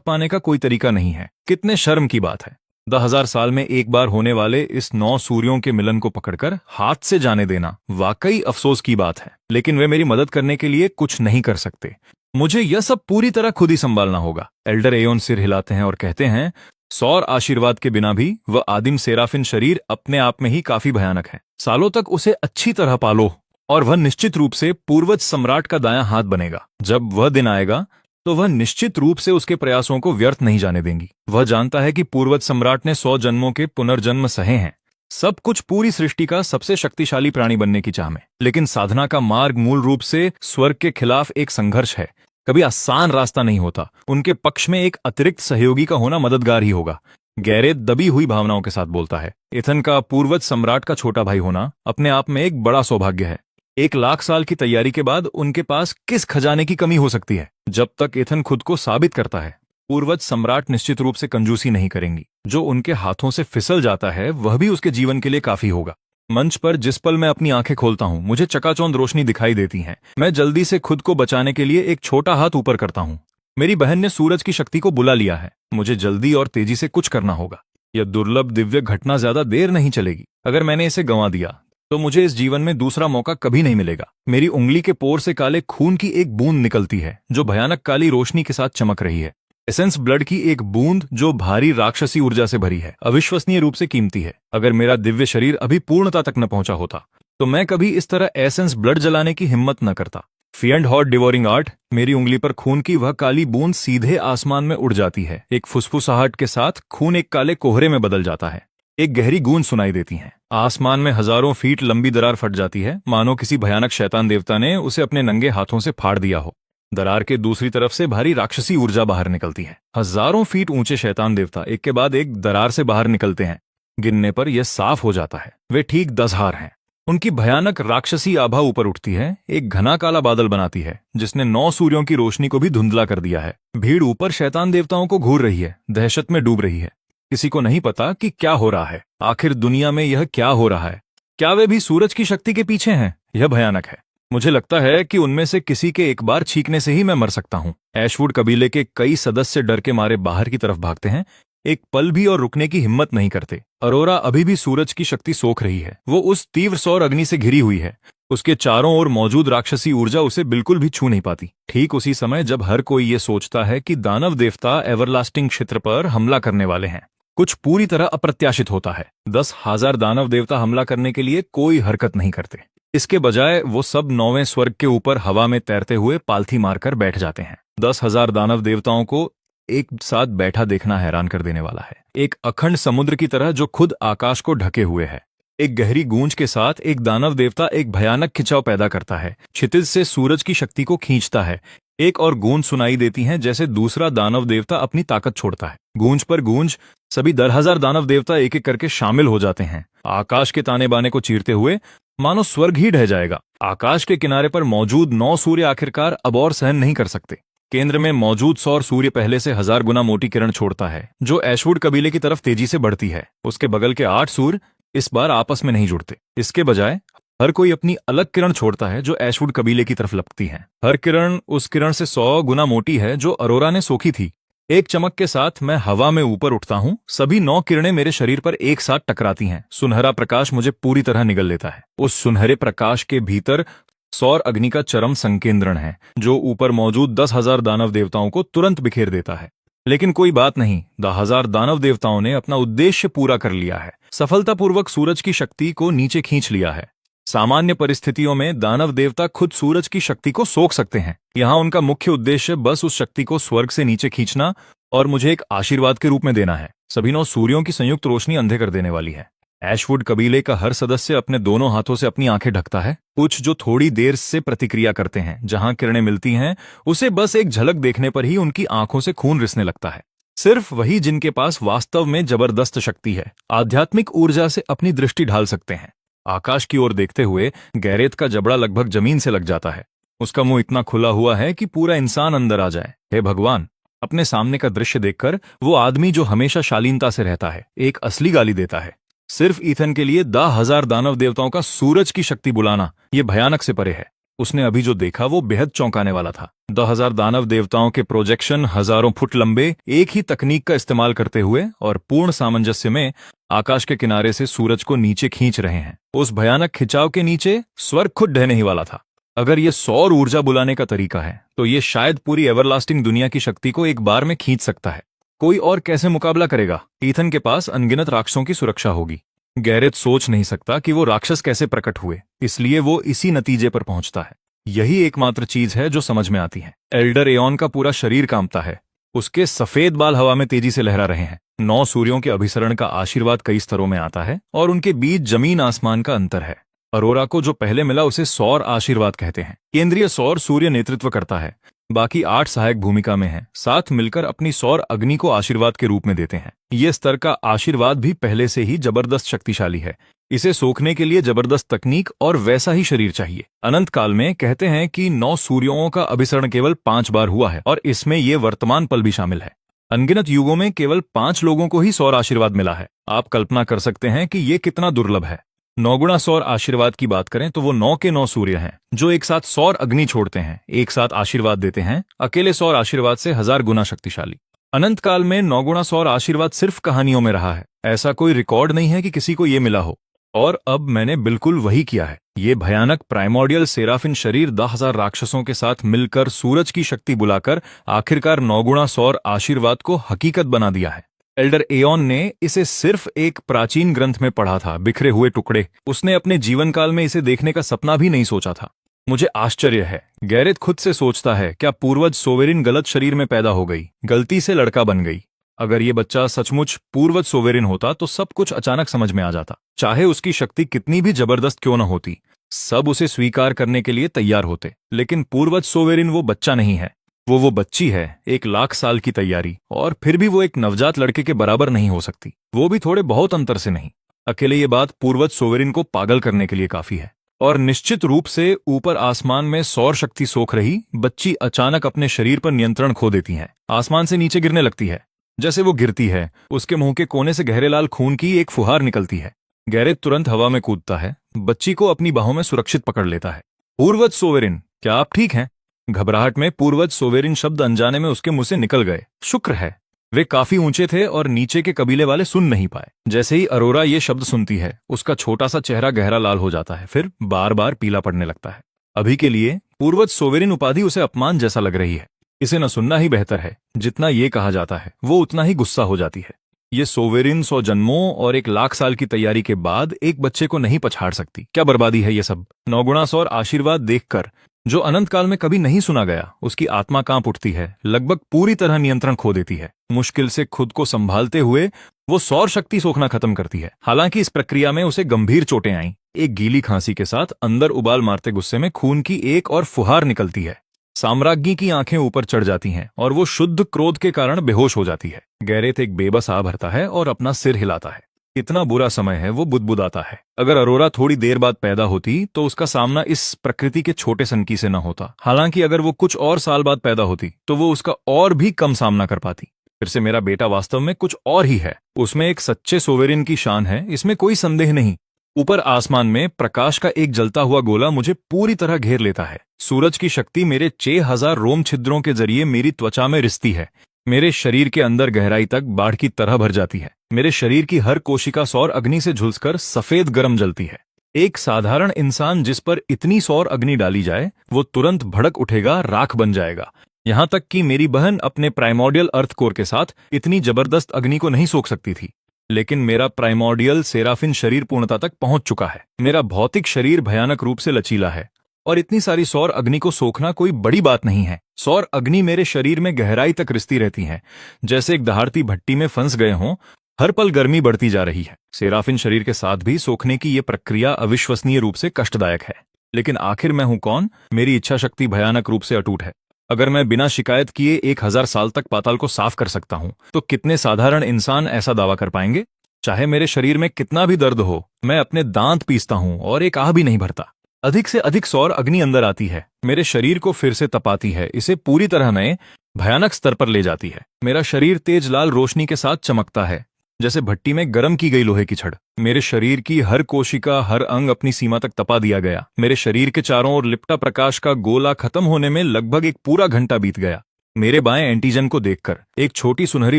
पाने का कोई तरीका नहीं है। कितने शर्म की बात है। 10,000 साल में एक बार होने वाले इस 9 सूर्यों के मिलन को पकड़कर हाथ से जाने देना वाकई अफसोस की बात है। लेकिन वे मेरी मदद करने के लिए कुछ नहीं कर सकते। मुझे यह सब पूरी तरह खुद ही संभालना होगा। एल्डर एओन सिर हिलाते हैं और कहते हैं, सौर आशीर्वाद के बिना भी वह आदिम सेराफिन शरीर अपने आप में ही काफी भयानक है। सालों तक उसे अच्छी तरह पालो और वह निश्चित रूप से पूर्वज सम्राट का दायां हाथ बनेगा। जब वह दिन आएगा तो वह निश्चित रूप से उसके प्रयासों को व्यर्थ नहीं जाने देंगी। वह जानता है कि पूर्वज सम्राट ने 100 जन्मों के पुनर्जन्म सहे हैं, सब कुछ पूरी सृष्टि का सबसे शक्तिशाली प्राणी बनने की चाह में। लेकिन साधना का मार्ग मूल रूप से स्वर्ग के खिलाफ एक संघर्ष है, कभी आसान रास्ता नहीं होता। उनके पक्ष में एक अतिरिक्त सहयोगी का होना मददगार ही होगा। गैरेथ दबी हुई भावनाओं के साथ बोलता है, इथन का पूर्वज सम्राट का छोटा भाई होना अपने आप में एक बड़ा सौभाग्य है। 1 लाख साल की तैयारी के बाद उनके पास किस खजाने की कमी हो सकती है? जब तक इथन खुद को साबित करता है, पूर्वज सम्राट निश्चित रूप से कंजूसी नहीं करेंगी। जो उनके हाथों से फिसल जाता है वह भी उसके जीवन के लिए काफी होगा। मंच पर जिस पल मैं अपनी आंखें खोलता हूं, मुझे चकाचौंध रोशनी दिखाई देती है। मैं जल्दी से खुद को बचाने के लिए एक छोटा हाथ ऊपर करता हूं। मेरी बहन ने सूरज की शक्ति को बुला लिया है। मुझे जल्दी और तेजी से कुछ करना होगा। यह दुर्लभ दिव्य घटना ज्यादा देर नहीं चलेगी। अगर मैंने इसे गंवा दिया तो मुझे इस जीवन में दूसरा मौका कभी नहीं मिलेगा। मेरी उंगली के पोर से काले खून की एक बूंद निकलती है जो भयानक काली रोशनी के साथ चमक रही है। एसेंस ब्लड की एक बूंद जो भारी राक्षसी ऊर्जा से भरी है, अविश्वसनीय रूप से कीमती है। अगर मेरा दिव्य शरीर अभी पूर्णता तक न पहुंचा होता तो मैं कभी इस तरह एसेंस ब्लड जलाने की हिम्मत न करता। फिएंड हॉट डिवोरिंग आर्ट, मेरी उंगली पर खून की वह काली बूंद सीधे आसमान में उड़ जाती है। एक फुसफुसाहट के साथ खून एक काले कोहरे में बदल जाता है। एक गहरी गूंज सुनाई देती है। आसमान में हजारों फीट लंबी दरार फट जाती है, मानो किसी भयानक शैतान देवता ने उसे अपने नंगे हाथों से फाड़ दिया हो। दरार के दूसरी तरफ से भारी राक्षसी ऊर्जा बाहर निकलती है। हजारों फीट ऊंचे शैतान देवता एक के बाद एक दरार से बाहर निकलते हैं। गिनने पर यह साफ हो जाता है, वे ठीक 10 हार हैं। उनकी भयानक राक्षसी आभा ऊपर उठती है, एक घना काला बादल बनाती है जिसने 9 सूर्यों की रोशनी को भी धुंधला कर दिया है। भीड़ ऊपर शैतान देवताओं को घूर रही है, दहशत में डूब रही है। किसी को नहीं पता कि क्या हो रहा है। आखिर दुनिया में यह क्या हो रहा है? क्या वे भी सूरज की शक्ति के पीछे हैं? यह भयानक है। मुझे लगता है कि उनमें से किसी के एक बार छींकने से ही मैं मर सकता हूं। ऐशवुड कबीले के कई सदस्य डर के मारे बाहर की तरफ भागते हैं, एक पल भी और रुकने की हिम्मत नहीं करते। अरोरा अभी भी सूरज की शक्ति सोख रही है। वो उस तीव्र सौर अग्नि से घिरी हुई है। उसके चारों ओर मौजूद राक्षसी ऊर्जा उसे बिल्कुल भी छू नहीं पाती। ठीक उसी समय जब हर कोई ये सोचता है कि दानव देवता एवरलास्टिंग क्षेत्र पर हमला करने वाले हैं, कुछ पूरी तरह अप्रत्याशित होता है। 10,000 दानव देवता हमला करने के लिए कोई हरकत नहीं करते। इसके बजाय वो सब 9वें स्वर्ग के ऊपर हवा में तैरते हुए पालथी मारकर बैठ जाते हैं। 10,000 दानव देवताओं को एक साथ बैठा देखना हैरान कर देने वाला है। एक अखंड समुद्र की तरह जो खुद आकाश को ढके हुए है। एक गहरी गूंज के साथ एक दानव देवता एक भयानक खिंचाव पैदा करता है, क्षितिज से सूरज की शक्ति को खींचता है। एक और गूंज सुनाई देती है जैसे दूसरा दानव देवता अपनी ताकत छोड़ता है। गूंज पर गूंज, सभी 10,000 दानव देवता एक एक करके शामिल हो जाते हैं, आकाश के ताने बाने को चीरते हुए, मानो स्वर्ग ही ढह जाएगा। आकाश के किनारे पर मौजूद 9 सूर्य आखिरकार अब और सहन नहीं कर सकते। केंद्र में मौजूद सौर सूर्य पहले से 1000 गुना मोटी किरण छोड़ता है जो ऐशवुड कबीले की तरफ तेजी से बढ़ती है। उसके बगल के 8 सूर्य इस बार आपस में नहीं जुड़ते। इसके बजाय हर कोई अपनी अलग किरण छोड़ता है जो ऐशवुड कबीले की तरफ लगती है। हर किरण उस किरण से 100 गुना मोटी है जो अरोरा ने सोखी थी। एक चमक के साथ मैं हवा में ऊपर उठता हूं। सभी 9 किरणें मेरे शरीर पर एक साथ टकराती हैं। सुनहरा प्रकाश मुझे पूरी तरह निगल लेता है। उस सुनहरे प्रकाश के भीतर सौर अग्नि का चरम संकेंद्रण है जो ऊपर मौजूद 10,000 दानव देवताओं को तुरंत बिखेर देता है। लेकिन कोई बात नहीं, 10,000 दानव देवताओं ने अपना उद्देश्य पूरा कर लिया है, सफलतापूर्वक सूरज की शक्ति को नीचे खींच लिया है। सामान्य परिस्थितियों में दानव देवता खुद सूरज की शक्ति को सोख सकते हैं। यहाँ उनका मुख्य उद्देश्य बस उस शक्ति को स्वर्ग से नीचे खींचना और मुझे एक आशीर्वाद के रूप में देना है। सभी 9 सूर्यों की संयुक्त रोशनी अंधे कर देने वाली है। ऐशवुड कबीले का हर सदस्य अपने दोनों हाथों से अपनी आंखें ढकता है। कुछ जो थोड़ी देर से प्रतिक्रिया करते हैं, जहां किरणें मिलती हैं उसे बस एक झलक देखने पर ही उनकी आंखों से खून रिसने लगता है। सिर्फ वही जिनके पास वास्तव में जबरदस्त शक्ति है, आध्यात्मिक ऊर्जा से अपनी दृष्टि ढाल सकते हैं। आकाश की ओर देखते हुए गैरेथ का जबड़ा लगभग जमीन से लग जाता है। उसका मुंह इतना खुला हुआ है कि पूरा इंसान अंदर आ जाए। हे भगवान! अपने सामने का दृश्य देखकर वो आदमी जो हमेशा शालीनता से रहता है एक असली गाली देता है। सिर्फ ईथन के लिए 10,000 दानव देवताओं का सूरज की शक्ति बुलाना ये भयानक से परे है। उसने अभी जो देखा वो बेहद चौंकाने वाला था। 10,000 दानव देवताओं के प्रोजेक्शन हजारों फुट लंबे एक ही तकनीक का इस्तेमाल करते हुए और पूर्ण सामंजस्य में आकाश के किनारे से सूरज को नीचे खींच रहे हैं। उस भयानक खिंचाव के नीचे स्वर्ग खुद ढहने ही वाला था। अगर ये सौर ऊर्जा बुलाने का तरीका है तो ये शायद पूरी एवरलास्टिंग दुनिया की शक्ति को एक बार में खींच सकता है। कोई और कैसे मुकाबला करेगा? ईथन के पास अनगिनत राक्षसों की सुरक्षा होगी। गैरेथ सोच नहीं सकता कि वो राक्षस कैसे प्रकट हुए, इसलिए वो इसी नतीजे पर पहुंचता है। यही एकमात्र चीज है जो समझ में आती है। एल्डर एओन का पूरा शरीर कांपता है। उसके सफेद बाल हवा में तेजी से लहरा रहे हैं। 9 सूर्यों के अभिसरण का आशीर्वाद कई स्तरों में आता है और उनके बीच जमीन आसमान का अंतर है। अरोरा को जो पहले मिला उसे सौर आशीर्वाद कहते हैं। केंद्रीय सौर सूर्य नेतृत्व करता है, बाकी 8 सहायक भूमिका में हैं, साथ मिलकर अपनी सौर अग्नि को आशीर्वाद के रूप में देते हैं। ये स्तर का आशीर्वाद भी पहले से ही जबरदस्त शक्तिशाली है। इसे सोखने के लिए जबरदस्त तकनीक और वैसा ही शरीर चाहिए। अनंत काल में कहते हैं कि 9 सूर्यों का अभिसरण केवल 5 बार हुआ है और इसमें ये वर्तमान पल भी शामिल है। अनगिनत युगों में केवल 5 लोगों को ही सौर आशीर्वाद मिला है। आप कल्पना कर सकते हैं कि ये कितना दुर्लभ है। 9 गुणा सौर आशीर्वाद की बात करें तो वो 9 के 9 सूर्य हैं जो एक साथ सौर अग्नि छोड़ते हैं, एक साथ आशीर्वाद देते हैं, अकेले सौर आशीर्वाद से 1000 गुना शक्तिशाली। अनंत काल में 9 गुणा सौर आशीर्वाद सिर्फ कहानियों में रहा है। ऐसा कोई रिकॉर्ड नहीं है कि किसी को ये मिला हो। और अब मैंने बिल्कुल वही किया है। ये भयानक प्राइमोर्डियल सेराफिन शरीर 10,000 राक्षसों के साथ मिलकर सूरज की शक्ति बुलाकर आखिरकार 9 गुणा सौर आशीर्वाद को हकीकत बना दिया है। एल्डर एओन ने इसे सिर्फ एक प्राचीन ग्रंथ में पढ़ा था, बिखरे हुए टुकड़े। उसने अपने जीवन काल में इसे देखने का सपना भी नहीं सोचा था। मुझे आश्चर्य है, गैरेथ खुद से सोचता है, क्या पूर्वज सोवेरिन गलत शरीर में पैदा हो गई, गलती से लड़का बन गई। अगर ये बच्चा सचमुच पूर्वज सोवेरिन होता तो सब कुछ अचानक समझ में आ जाता। चाहे उसकी शक्ति कितनी भी जबरदस्त क्यों न होती, सब उसे स्वीकार करने के लिए तैयार होते। लेकिन पूर्वज सोवेरिन वो बच्चा नहीं है, वो बच्ची है। 1,00,000 साल की तैयारी, और फिर भी वो एक नवजात लड़के के बराबर नहीं हो सकती, वो भी थोड़े बहुत अंतर से नहीं। अकेले ये बात पूर्वज सोवेरिन को पागल करने के लिए काफी है। और निश्चित रूप से ऊपर आसमान में सौर शक्ति सोख रही बच्ची अचानक अपने शरीर पर नियंत्रण खो देती है। आसमान से नीचे गिरने लगती है। जैसे वो गिरती है, उसके मुंह के कोने से गहरे लाल खून की एक फुहार निकलती है। गैरेथ तुरंत हवा में कूदता है, बच्ची को अपनी बाहों में सुरक्षित पकड़ लेता है। पूर्वज सोवेरिन, क्या आप ठीक हैं? घबराहट में पूर्वज सोवेरिन शब्द अनजाने में उसके मुंह से निकल गए। शुक्र है। वे काफी ऊंचे थे और नीचे के कबीले वाले सुन नहीं पाए। जैसे ही अरोरा ये शब्द सुनती है, उसका छोटा सा चेहरा गहरा लाल हो जाता है, फिर बार बार पीला पड़ने लगता है। अभी के लिए पूर्वज सोवेरिन उपाधि उसे अपमान जैसा लग रही है। इसे न सुनना ही बेहतर है। जितना ये कहा जाता है वो उतना ही गुस्सा हो जाती है। ये सोवेरिन 100 जन्मों और 1,00,000 साल की तैयारी के बाद एक बच्चे को नहीं पछाड़ सकती। क्या बर्बादी है ये सब। 9 गुणा सौर आशीर्वाद देखकर जो अनंत काल में कभी नहीं सुना गया, उसकी आत्मा कांप उठती है, लगभग पूरी तरह नियंत्रण खो देती है। मुश्किल से खुद को संभालते हुए वो सौर शक्ति सोखना खत्म करती है। हालांकि इस प्रक्रिया में उसे गंभीर चोटें आईं। एक गीली खांसी के साथ अंदर उबाल मारते गुस्से में खून की एक और फुहार निकलती है। साम्राज्ञी की आंखें ऊपर चढ़ जाती हैं और वो शुद्ध क्रोध के कारण बेहोश हो जाती है। गैरेथ एक बेबस आ भरता है और अपना सिर हिलाता है। कितना बुरा समय है, वो बुदबुदाता है। अगर अरोरा थोड़ी देर बाद पैदा होती तो उसका सामना इस प्रकृति के छोटे सनकी से न होता। हालांकि अगर वो कुछ और साल बाद पैदा होती तो वो उसका और भी कम सामना कर पाती। फिर से मेरा बेटा वास्तव में कुछ और ही है। उसमें एक सच्चे सोवेरिन की शान है, इसमें कोई संदेह नहीं। ऊपर आसमान में प्रकाश का एक जलता हुआ गोला मुझे पूरी तरह घेर लेता है। सूरज की शक्ति मेरे 6000 रोम छिद्रों के जरिए मेरी त्वचा में रिसती है। मेरे शरीर के अंदर गहराई तक बाढ़ की तरह भर जाती है। मेरे शरीर की हर कोशिका सौर अग्नि से झुलसकर सफेद गरम जलती है। एक साधारण इंसान जिस पर इतनी सौर अग्नि डाली जाए, वो तुरंत भड़क उठेगा, राख बन जाएगा। यहां तक कि मेरी बहन अपने प्राइमोर्डियल अर्थ कोर के साथ इतनी जबरदस्त अग्नि को नहीं सोख सकती थी। लेकिन मेरा प्राइमोर्डियल सेराफिन शरीर पूर्णता तक पहुंच चुका है। मेरा भौतिक शरीर भयानक रूप से लचीला है और इतनी सारी सौर अग्नि को सोखना कोई बड़ी बात नहीं है। सौर अग्नि मेरे शरीर में गहराई तक रिसती रहती है, जैसे एक दहाड़ती भट्टी में फंस गए हों। हर पल गर्मी बढ़ती जा रही है। सेराफिन शरीर के साथ भी सोखने की ये प्रक्रिया अविश्वसनीय रूप से कष्टदायक है। लेकिन आखिर मैं हूं कौन? मेरी इच्छा शक्ति भयानक रूप से अटूट है। अगर मैं बिना शिकायत किए 1000 साल तक पाताल को साफ कर सकता हूं, तो कितने साधारण इंसान ऐसा दावा कर पाएंगे? चाहे मेरे शरीर में कितना भी दर्द हो, मैं अपने दांत पीसता हूं और एक आह भी नहीं भरता। अधिक से अधिक सौर अग्नि अंदर आती है, मेरे शरीर को फिर से तपाती है, इसे पूरी तरह नए भयानक स्तर पर ले जाती है। मेरा शरीर तेज लाल रोशनी के साथ चमकता है, जैसे भट्टी में गर्म की गई लोहे की छड़। मेरे शरीर की हर कोशिका, हर अंग अपनी सीमा तक तपा दिया गया। मेरे शरीर के चारों ओर लिपटा प्रकाश का गोला खत्म होने में लगभग एक पूरा घंटा बीत गया। मेरे बाएं एंटीजन को देखकर एक छोटी सुनहरी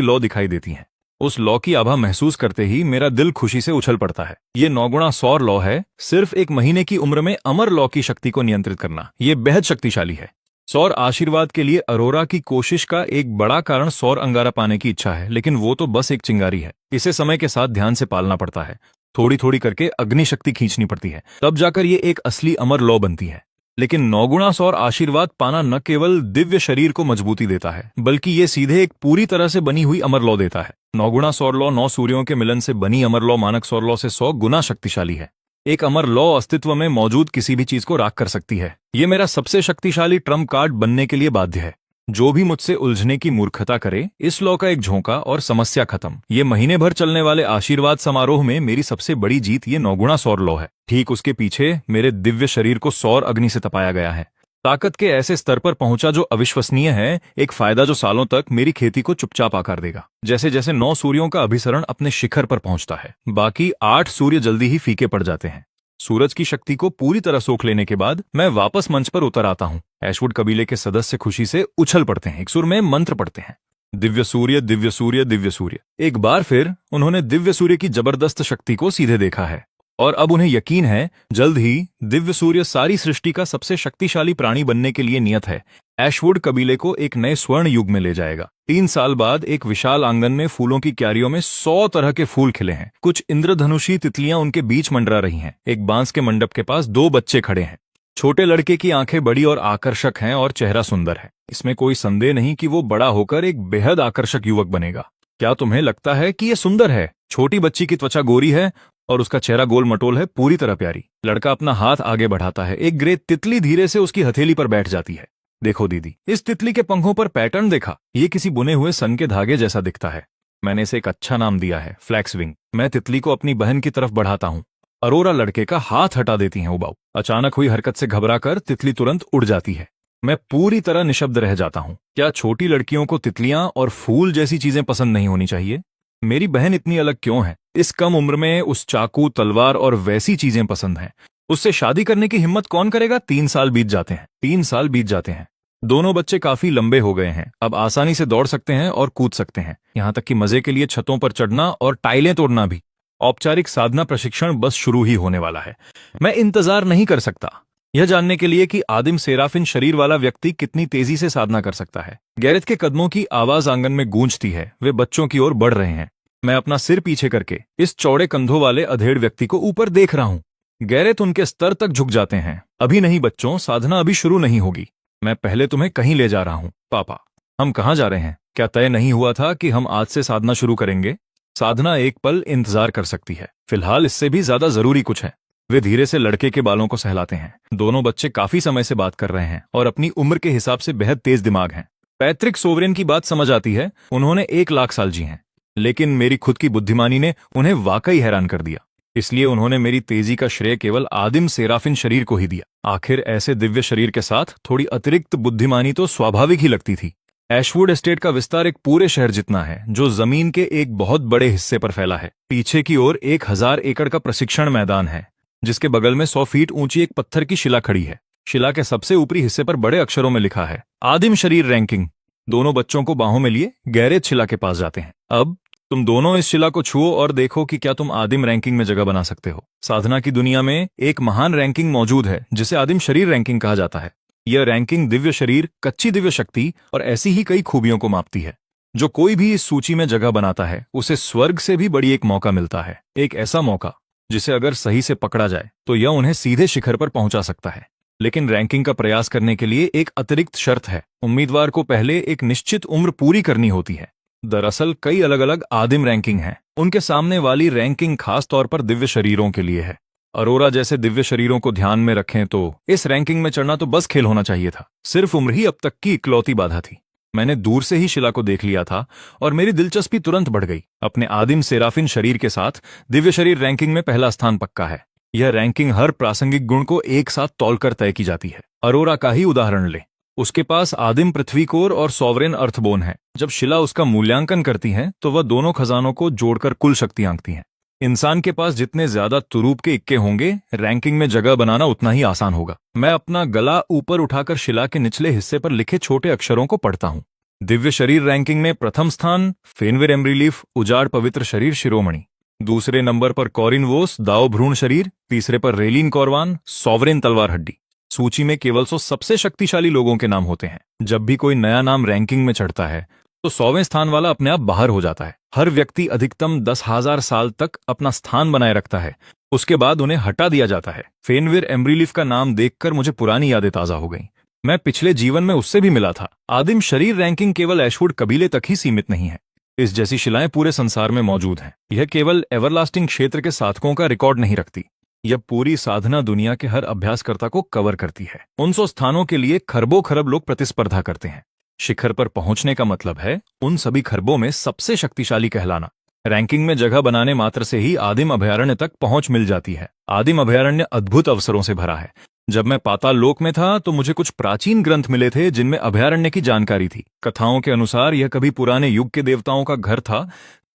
लौ दिखाई देती है। उस लौ की आभा महसूस करते ही मेरा दिल खुशी से उछल पड़ता है। ये 9 गुणा सौर लौ है। सिर्फ 1 महीने की उम्र में अमर लौ की शक्ति को नियंत्रित करना, ये बेहद शक्तिशाली है। सौर आशीर्वाद के लिए अरोरा की कोशिश का एक बड़ा कारण सौर अंगारा पाने की इच्छा है, लेकिन वो तो बस एक चिंगारी है। इसे समय के साथ ध्यान से पालना पड़ता है। थोड़ी थोड़ी करके अग्नि शक्ति खींचनी पड़ती है, तब जाकर ये एक असली अमर लौ बनती है। लेकिन नौगुणा सौर आशीर्वाद पाना न केवल दिव्य शरीर को मजबूती देता है, बल्कि ये सीधे एक पूरी तरह से बनी हुई अमर लौ देता है। नौगुणा सौर लौ 9 सूर्यों के मिलन से बनी अमर लौ मानक सौर लौ से 100 गुना शक्तिशाली है। एक अमर लौ अस्तित्व में मौजूद किसी भी चीज को राख कर सकती है। ये मेरा सबसे शक्तिशाली ट्रम्प कार्ड बनने के लिए बाध्य है। जो भी मुझसे उलझने की मूर्खता करे, इस लौ का एक झोंका और समस्या खत्म। ये महीने भर चलने वाले आशीर्वाद समारोह में मेरी सबसे बड़ी जीत ये नौगुणा सौर लौ है। ठीक उसके पीछे मेरे दिव्य शरीर को सौर अग्नि से तपाया गया है। ताकत के ऐसे स्तर पर पहुंचा जो अविश्वसनीय है, एक फायदा जो सालों तक मेरी खेती को चुपचाप आकार देगा। जैसे जैसे 9 सूर्यों का अभिसरण अपने शिखर पर पहुंचता है, बाकी 8 सूर्य जल्दी ही फीके पड़ जाते हैं। सूरज की शक्ति को पूरी तरह सोख लेने के बाद मैं वापस मंच पर उतर आता हूँ। ऐशवुड कबीले के सदस्य खुशी से उछल पड़ते हैं, एक सुर में मंत्र पढ़ते हैं, दिव्य सूर्य दिव्य सूर्य दिव्य सूर्य। एक बार फिर उन्होंने दिव्य सूर्य की जबरदस्त शक्ति को सीधे देखा है और अब उन्हें यकीन है जल्द ही दिव्य सूर्य सारी सृष्टि का सबसे शक्तिशाली प्राणी बनने के लिए नियत है। ऐशवुड कबीले को एक नए स्वर्ण युग में ले जाएगा। 3 साल बाद एक विशाल आंगन में फूलों की क्यारियों में 100 तरह के फूल खिले हैं। कुछ इंद्रधनुषी तितलियां उनके बीच मंडरा रही हैं। एक बांस के मंडप के पास 2 बच्चे खड़े हैं। छोटे लड़के की आंखें बड़ी और आकर्षक हैं और चेहरा सुंदर है। इसमें कोई संदेह नहीं कि वो बड़ा होकर एक बेहद आकर्षक युवक बनेगा। क्या तुम्हें लगता है कि ये सुंदर है? छोटी बच्ची की त्वचा गोरी है और उसका चेहरा गोल मटोल है, पूरी तरह प्यारी। लड़का अपना हाथ आगे बढ़ाता है। एक ग्रे तितली धीरे से उसकी हथेली पर बैठ जाती है। देखो दीदी, इस तितली के पंखों पर पैटर्न देखा? ये किसी बुने हुए सन के धागे जैसा दिखता है। मैंने इसे एक अच्छा नाम दिया है, फ्लैक्सविंग। मैं तितली को अपनी बहन की तरफ बढ़ाता हूँ। अरोरा लड़के का हाथ हटा देती हैं उबाऊ। अचानक हुई हरकत से घबराकर तितली तुरंत उड़ जाती है। मैं पूरी तरह निशब्द रह जाता हूँ। क्या छोटी लड़कियों को तितलियां और फूल जैसी चीजें पसंद नहीं होनी चाहिए? मेरी बहन इतनी अलग क्यों है? इस कम उम्र में उस चाकू, तलवार और वैसी चीजें पसंद हैं। उससे शादी करने की हिम्मत कौन करेगा? 3 साल बीत जाते हैं। 3 साल बीत जाते हैं। दोनों बच्चे काफी लंबे हो गए हैं, अब आसानी से दौड़ सकते हैं और कूद सकते हैं, यहाँ तक कि मजे के लिए छतों पर चढ़ना और टाइलें तोड़ना भी। औपचारिक साधना प्रशिक्षण बस शुरू ही होने वाला है। मैं इंतजार नहीं कर सकता यह जानने के लिए कि आदिम सेराफिन शरीर वाला व्यक्ति कितनी तेजी से साधना कर सकता है। गैरेथ के कदमों की आवाज आंगन में गूंजती है। वे बच्चों की ओर बढ़ रहे हैं। मैं अपना सिर पीछे करके इस चौड़े कंधों वाले अधेड़ व्यक्ति को ऊपर देख रहा हूं। गैरेथ उनके स्तर तक झुक जाते हैं। अभी नहीं बच्चों, साधना अभी शुरू नहीं होगी। मैं पहले तुम्हें कहीं ले जा रहा हूं। पापा, हम कहाँ जा रहे हैं? क्या तय नहीं हुआ था कि हम आज से साधना शुरू करेंगे? साधना एक पल इंतजार कर सकती है, फिलहाल इससे भी ज्यादा जरूरी कुछ है। वे धीरे से लड़के के बालों को सहलाते हैं। दोनों बच्चे काफी समय से बात कर रहे हैं और अपनी उम्र के हिसाब से बेहद तेज दिमाग हैं। पैट्रिक सोवरेन की बात समझ आती है, उन्होंने 1 लाख साल जी हैं, लेकिन मेरी खुद की बुद्धिमानी ने उन्हें वाकई हैरान कर दिया। इसलिए उन्होंने मेरी तेजी का श्रेय केवल आदिम सेराफिन शरीर को ही दिया। आखिर ऐसे दिव्य शरीर के साथ थोड़ी अतिरिक्त बुद्धिमानी तो स्वाभाविक ही लगती थी। ऐशवुड एस्टेट का विस्तार एक पूरे शहर जितना है, जो जमीन के एक बहुत बड़े हिस्से पर फैला है। पीछे की ओर 1000 एकड़ का प्रशिक्षण मैदान है, जिसके बगल में 100 फीट ऊंची एक पत्थर की शिला खड़ी है। शिला के सबसे ऊपरी हिस्से पर बड़े अक्षरों में लिखा है, आदिम शरीर रैंकिंग। दोनों बच्चों को बाहों में लिए गैरेथ शिला के पास जाते हैं। अब तुम दोनों इस शिला को छुओ और देखो कि क्या तुम आदिम रैंकिंग में जगह बना सकते हो। साधना की दुनिया में एक महान रैंकिंग मौजूद है, जिसे आदिम शरीर रैंकिंग कहा जाता है। यह रैंकिंग दिव्य शरीर, कच्ची दिव्य शक्ति और ऐसी ही कई खूबियों को मापती है। जो कोई भी इस सूची में जगह बनाता है, उसे स्वर्ग से भी बड़ी एक मौका मिलता है। एक ऐसा मौका जिसे अगर सही से पकड़ा जाए तो यह उन्हें सीधे शिखर पर पहुंचा सकता है। लेकिन रैंकिंग का प्रयास करने के लिए एक अतिरिक्त शर्त है। उम्मीदवार को पहले एक निश्चित उम्र पूरी करनी होती है। दरअसल कई अलग अलग आदिम रैंकिंग हैं। उनके सामने वाली रैंकिंग खास तौर पर दिव्य शरीरों के लिए है। अरोरा जैसे दिव्य शरीरों को ध्यान में रखें तो इस रैंकिंग में चढ़ना तो बस खेल होना चाहिए था। सिर्फ उम्र ही अब तक की इकलौती बाधा थी। मैंने दूर से ही शिला को देख लिया था और मेरी दिलचस्पी तुरंत बढ़ गई। अपने आदिम सेराफिन शरीर के साथ दिव्य शरीर रैंकिंग में पहला स्थान पक्का है। यह रैंकिंग हर प्रासंगिक गुण को एक साथ तौलकर तय की जाती है। अरोरा का ही उदाहरण ले, उसके पास आदिम पृथ्वी कोर और सॉवरेन अर्थबोन है। जब शिला उसका मूल्यांकन करती है तो वह दोनों खजानों को जोड़कर कुल शक्ति आंकती है। इंसान के पास जितने ज्यादा तुरूप के इक्के होंगे, रैंकिंग में जगह बनाना उतना ही आसान होगा। मैं अपना गला ऊपर उठाकर शिला के निचले हिस्से पर लिखे छोटे अक्षरों को पढ़ता हूँ। दिव्य शरीर रैंकिंग में प्रथम स्थान फेनविर एम्ब्रीलीफ, उजाड़ पवित्र शरीर शिरोमणि। दूसरे नंबर पर कॉरिन वोस, दाओ भ्रूण शरीर। तीसरे पर रेलिन कॉरवान, सॉवरेन तलवार हड्डी। सूची में केवल 100 सबसे शक्तिशाली लोगों के नाम होते हैं। जब भी कोई नया नाम रैंकिंग में चढ़ता है तो 100वें स्थान वाला अपने आप बाहर हो जाता है। हर व्यक्ति अधिकतम 10,000 साल तक अपना स्थान बनाए रखता है, उसके बाद उन्हें हटा दिया जाता है। फेनविर एम्ब्रीलीफ का नाम देखकर मुझे पुरानी यादें ताजा हो गईं। मैं पिछले जीवन में उससे भी मिला था। आदिम शरीर रैंकिंग केवल ऐशवुड कबीले तक ही सीमित नहीं है। इस जैसी शिलाएं पूरे संसार में मौजूद हैं। यह केवल एवरलास्टिंग क्षेत्र के साधकों का रिकॉर्ड नहीं रखती, यह पूरी साधना दुनिया के हर अभ्यासकर्ता को कवर करती है। 900 स्थानों के लिए खरबों खरब लोग प्रतिस्पर्धा करते हैं। शिखर पर पहुंचने का मतलब है उन सभी खरबों में सबसे शक्तिशाली कहलाना। रैंकिंग में जगह बनाने मात्र से ही आदिम अभयारण्य तक पहुंच मिल जाती है। आदिम अभयारण्य अद्भुत अवसरों से भरा है। जब मैं पाताल लोक में था तो मुझे कुछ प्राचीन ग्रंथ मिले थे जिनमें अभयारण्य की जानकारी थी। कथाओं के अनुसार यह कभी पुराने युग के देवताओं का घर था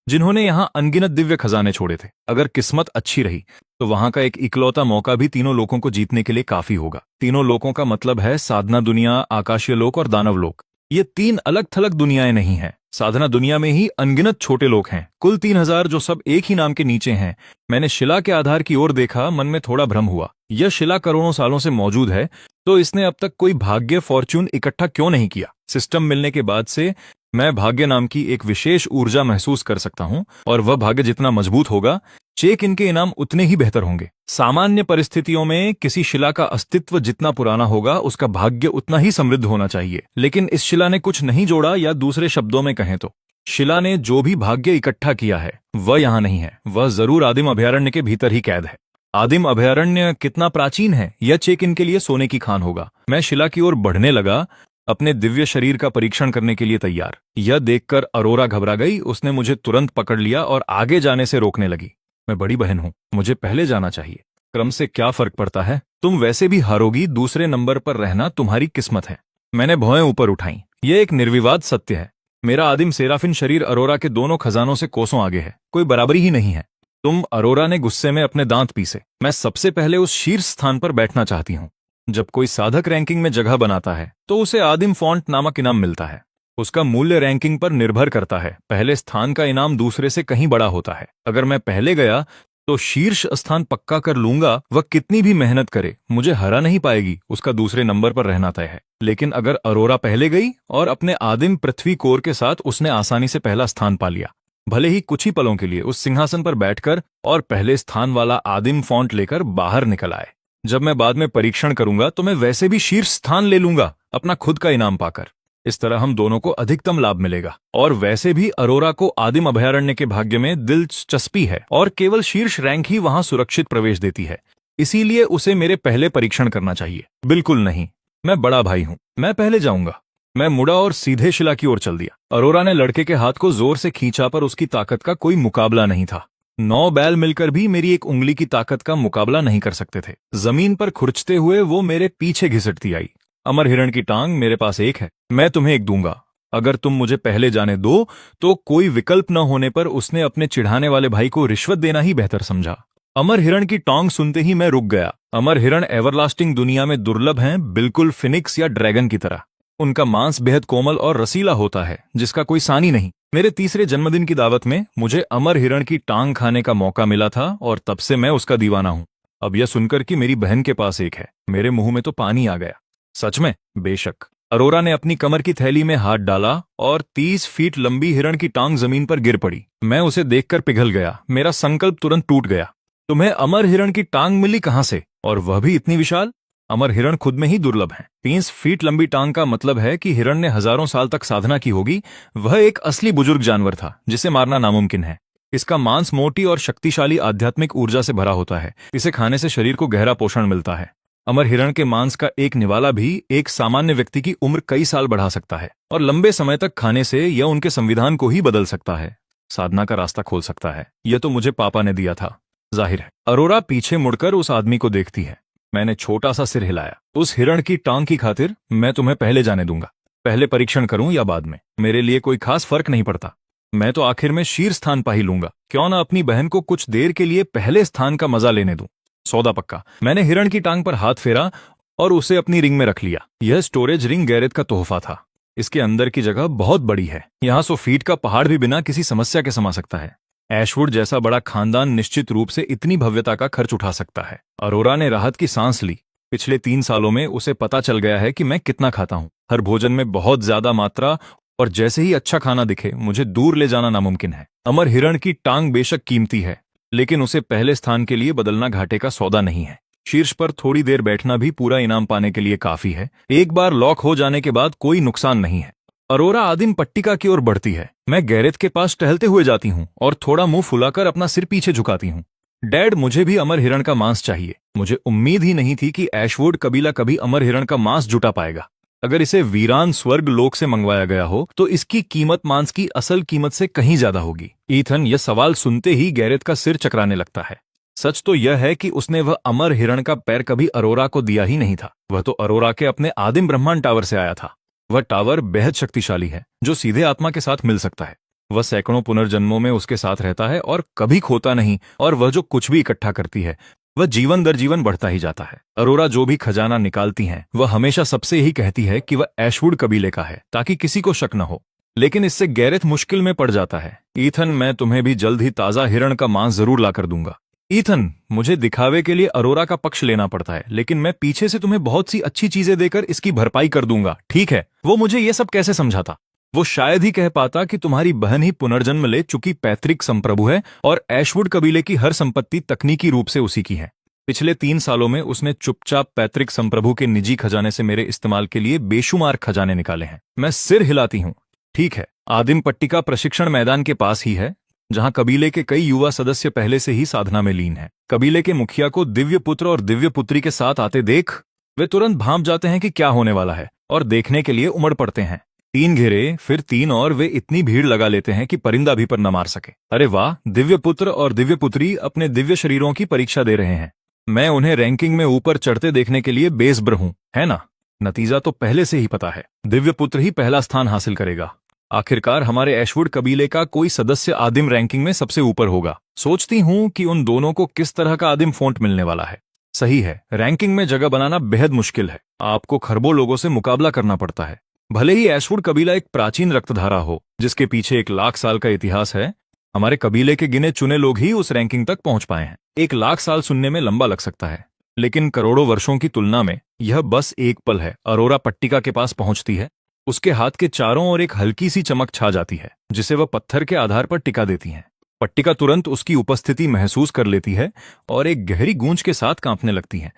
जिन्होंने यहाँ अनगिनत दिव्य खजाने छोड़े थे। अगर किस्मत अच्छी रही तो वहां का एक इकलौता मौका भी तीनों लोकों को जीतने के लिए काफी होगा। तीनों लोकों का मतलब है साधना दुनिया, आकाशीय लोक और दानव लोक। ये 3 अलग थलग दुनियाएं नहीं हैं। साधना दुनिया में ही अनगिनत छोटे लोक हैं, कुल 3000, जो सब एक ही नाम के नीचे हैं। मैंने शिला के आधार की ओर देखा, मन में थोड़ा भ्रम हुआ। यह शिला करोड़ों सालों से मौजूद है, तो इसने अब तक कोई भाग्य फॉर्च्यून इकट्ठा क्यों नहीं किया? सिस्टम मिलने के बाद से मैं भाग्य नाम की एक विशेष ऊर्जा महसूस कर सकता हूं, और वह भाग्य जितना मजबूत होगा, चेक इनके इनाम उतने ही बेहतर होंगे। सामान्य परिस्थितियों में किसी शिला का अस्तित्व जितना पुराना होगा, उसका भाग्य उतना ही समृद्ध होना चाहिए। लेकिन इस शिला ने कुछ नहीं जोड़ा, या दूसरे शब्दों में कहें तो शिला ने जो भी भाग्य इकट्ठा किया है वह यहां नहीं है। वह जरूर आदिम अभयारण्य के भीतर ही कैद है। आदिम अभयारण्य कितना प्राचीन है, यह चेक इनके लिए सोने की खान होगा। मैं शिला की ओर बढ़ने लगा, अपने दिव्य शरीर का परीक्षण करने के लिए तैयार। यह देखकर अरोरा घबरा गई। उसने मुझे तुरंत पकड़ लिया और आगे जाने से रोकने लगी। मैं बड़ी बहन हूं, मुझे पहले जाना चाहिए। क्रम से क्या फर्क पड़ता है? तुम वैसे भी हारोगी, दूसरे नंबर पर रहना तुम्हारी किस्मत है। मैंने भौहें ऊपर उठाई। यह एक निर्विवाद सत्य है। मेरा आदिम सेराफिन शरीर अरोरा के दोनों खजानों से कोसों आगे है। कोई बराबरी ही नहीं है। अरोरा ने गुस्से में अपने दांत पीसे। मैं सबसे पहले उस शीर्ष स्थान पर बैठना चाहती हूं। जब कोई साधक रैंकिंग में जगह बनाता है तो उसे आदिम फॉन्ट नामक इनाम मिलता है। उसका मूल्य रैंकिंग पर निर्भर करता है। पहले स्थान का इनाम दूसरे से कहीं बड़ा होता है। अगर मैं पहले गया तो शीर्ष स्थान पक्का कर लूंगा। वह कितनी भी मेहनत करे, मुझे हरा नहीं पाएगी। उसका दूसरे नंबर पर रहना तय है। लेकिन अगर अरोरा पहले गई और अपने आदिम पृथ्वी कोर के साथ उसने आसानी से पहला स्थान पा लिया, भले ही कुछ ही पलों के लिए उस सिंहासन पर बैठकर, और पहले स्थान वाला आदिम फॉन्ट लेकर बाहर निकल आए। जब मैं बाद में परीक्षण करूंगा तो मैं वैसे भी शीर्ष स्थान ले लूंगा, अपना खुद का इनाम पाकर। इस तरह हम दोनों को अधिकतम लाभ मिलेगा। और वैसे भी अरोरा को आदिम अभयारण्य के भाग्य में दिलचस्पी है, और केवल शीर्ष रैंक ही वहां सुरक्षित प्रवेश देती है। इसीलिए उसे मेरे पहले परीक्षण करना चाहिए। बिल्कुल नहीं, मैं बड़ा भाई हूं, मैं पहले जाऊंगा। मैं मुड़ा और सीधे शिला की ओर चल दिया। अरोरा ने लड़के के हाथ को जोर से खींचा, पर उसकी ताकत का कोई मुकाबला नहीं था। 9 बैल मिलकर भी मेरी एक उंगली की ताकत का मुकाबला नहीं कर सकते थे। जमीन पर खुरचते हुए वो मेरे पीछे घिसटती आई। अमर हिरण की टांग मेरे पास एक है, मैं तुम्हें एक दूंगा। अगर तुम मुझे पहले जाने दो तो कोई विकल्प न होने पर उसने अपने चिढ़ाने वाले भाई को रिश्वत देना ही बेहतर समझा। अमर हिरण की टांग सुनते ही मैं रुक गया। अमर हिरण एवरलास्टिंग दुनिया में दुर्लभ हैं, बिल्कुल फिनिक्स या ड्रैगन की तरह। उनका मांस बेहद कोमल और रसीला होता है, जिसका कोई सानी नहीं। मेरे तीसरे जन्मदिन की दावत में मुझे अमर हिरण की टांग खाने का मौका मिला था, और तब से मैं उसका दीवाना हूं। अब यह सुनकर कि मेरी बहन के पास एक है, मेरे मुंह में तो पानी आ गया। सच में? बेशक। अरोरा ने अपनी कमर की थैली में हाथ डाला और 30 फीट लंबी हिरण की टांग जमीन पर गिर पड़ी। मैं उसे देखकर पिघल गया। मेरा संकल्प तुरंत टूट गया। तुम्हें अमर हिरण की टांग मिली कहां से, और वह भी इतनी विशाल? अमर हिरण खुद में ही दुर्लभ हैं। 30 फीट लंबी टांग का मतलब है कि हिरण ने हजारों साल तक साधना की होगी। वह एक असली बुजुर्ग जानवर था जिसे मारना नामुमकिन है। इसका मांस मोटी और शक्तिशाली आध्यात्मिक ऊर्जा से भरा होता है। इसे खाने से शरीर को गहरा पोषण मिलता है। अमर हिरण के मांस का एक निवाला भी एक सामान्य व्यक्ति की उम्र कई साल बढ़ा सकता है, और लंबे समय तक खाने से यह उनके संविधान को ही बदल सकता है, साधना का रास्ता खोल सकता है। यह तो मुझे पापा ने दिया था, जाहिर है। अरोरा पीछे मुड़कर उस आदमी को देखती है। मैंने छोटा सा सिर हिलाया। उस हिरण की टांग की खातिर मैं तुम्हें पहले जाने दूंगा। पहले परीक्षण करूं या बाद में, मेरे लिए कोई खास फर्क नहीं पड़ता। मैं तो आखिर में शीर्ष स्थान पा ही लूंगा। क्यों ना अपनी बहन को कुछ देर के लिए पहले स्थान का मजा लेने दूं। सौदा पक्का। मैंने हिरण की टांग पर हाथ फेरा और उसे अपनी रिंग में रख लिया। यह स्टोरेज रिंग गैरेत का तोहफा था। इसके अंदर की जगह बहुत बड़ी है। यहाँ 100 फीट का पहाड़ भी बिना किसी समस्या के समा सकता है। ऐशवुड जैसा बड़ा खानदान निश्चित रूप से इतनी भव्यता का खर्च उठा सकता है। अरोरा ने राहत की सांस ली। पिछले 3 सालों में उसे पता चल गया है कि मैं कितना खाता हूँ। हर भोजन में बहुत ज्यादा मात्रा, और जैसे ही अच्छा खाना दिखे मुझे दूर ले जाना नामुमकिन है। अमर हिरण की टांग बेशक कीमती है, लेकिन उसे पहले स्थान के लिए बदलना घाटे का सौदा नहीं है। शीर्ष पर थोड़ी देर बैठना भी पूरा इनाम पाने के लिए काफी है। एक बार लॉक हो जाने के बाद कोई नुकसान नहीं है। अरोरा आदिम पट्टिका की ओर बढ़ती है। मैं गैरेथ के पास टहलते हुए जाती हूँ और थोड़ा मुंह फुलाकर अपना सिर पीछे झुकाती हूँ। डैड, मुझे भी अमर हिरण का मांस चाहिए। मुझे उम्मीद ही नहीं थी कि एशवुड कबीला कभी अमर हिरण का मांस जुटा पाएगा। अगर इसे वीरान स्वर्ग लोक से मंगवाया गया हो तो इसकी कीमत मांस की असल कीमत से कहीं ज्यादा होगी। ईथन यह सवाल सुनते ही गैरेथ का सिर चकराने लगता है। सच तो यह है कि उसने वह अमर हिरण का पैर कभी अरोरा को दिया ही नहीं था। वह तो अरोरा के अपने आदिम ब्रह्मांड टावर से आया था। वह टावर बेहद शक्तिशाली है, जो सीधे आत्मा के साथ मिल सकता है। वह सैकड़ों पुनर्जन्मों में उसके साथ रहता है और कभी खोता नहीं, और वह जो कुछ भी इकट्ठा करती है वह जीवन दर जीवन बढ़ता ही जाता है। अरोरा जो भी खजाना निकालती हैं, वह हमेशा सबसे ही कहती है कि वह एशवुड कबीले का है, ताकि किसी को शक न हो। लेकिन इससे गैरेथ मुश्किल में पड़ जाता है। ईथन, मैं तुम्हें भी जल्द ही ताजा हिरण का मांस जरूर लाकर दूंगा। ईथन, मुझे दिखावे के लिए अरोरा का पक्ष लेना पड़ता है, लेकिन मैं पीछे से तुम्हें बहुत सी अच्छी चीजें देकर इसकी भरपाई कर दूंगा, ठीक है? वो मुझे ये सब कैसे समझाता? वो शायद ही कह पाता कि तुम्हारी बहन ही पुनर्जन्म ले चुकी पैतृक संप्रभु है और एशवुड कबीले की हर संपत्ति तकनीकी रूप से उसी की है। पिछले 3 सालों में उसने चुपचाप पैतृक संप्रभु के निजी खजाने से मेरे इस्तेमाल के लिए बेशुमार खजाने निकाले हैं। मैं सिर हिलाती हूँ। ठीक है, आदिम पट्टिका प्रशिक्षण मैदान के पास ही है, जहां कबीले के कई युवा सदस्य पहले से ही साधना में लीन हैं। कबीले के मुखिया को दिव्य पुत्र और दिव्य पुत्री के साथ आते देख वे तुरंत भांप जाते हैं कि क्या होने वाला है और देखने के लिए उमड़ पड़ते हैं। 3 घेरे, फिर 3 और वे इतनी भीड़ लगा लेते हैं कि परिंदा भी पर न मार सके। अरे वाह, दिव्य पुत्र और दिव्य पुत्री अपने दिव्य शरीरों की परीक्षा दे रहे हैं। मैं उन्हें रैंकिंग में ऊपर चढ़ते देखने के लिए बेसब्र हूं, है ना? नतीजा तो पहले से ही पता है, दिव्य पुत्र ही पहला स्थान हासिल करेगा। आखिरकार हमारे एशवुड कबीले का कोई सदस्य आदिम रैंकिंग में सबसे ऊपर होगा। सोचती हूं कि उन दोनों को किस तरह का आदिम फोंट मिलने वाला है। सही है, रैंकिंग में जगह बनाना बेहद मुश्किल है। आपको खरबों लोगों से मुकाबला करना पड़ता है। भले ही एशवुड कबीला एक प्राचीन रक्तधारा हो, जिसके पीछे 1 लाख साल का इतिहास है, हमारे कबीले के गिने चुने लोग ही उस रैंकिंग तक पहुंच पाए हैं। 1 लाख साल सुनने में लंबा लग सकता है, लेकिन करोड़ों वर्षों की तुलना में यह बस एक पल है। अरोरा पट्टिका के पास पहुंचती है। उसके हाथ के चारों ओर एक हल्की सी चमक छा जाती है, जिसे वह पत्थर के आधार पर टिका देती है। पट्टिका तुरंत उसकी उपस्थिति महसूस कर लेती है और एक गहरी गूंज के साथ कांपने लगती है।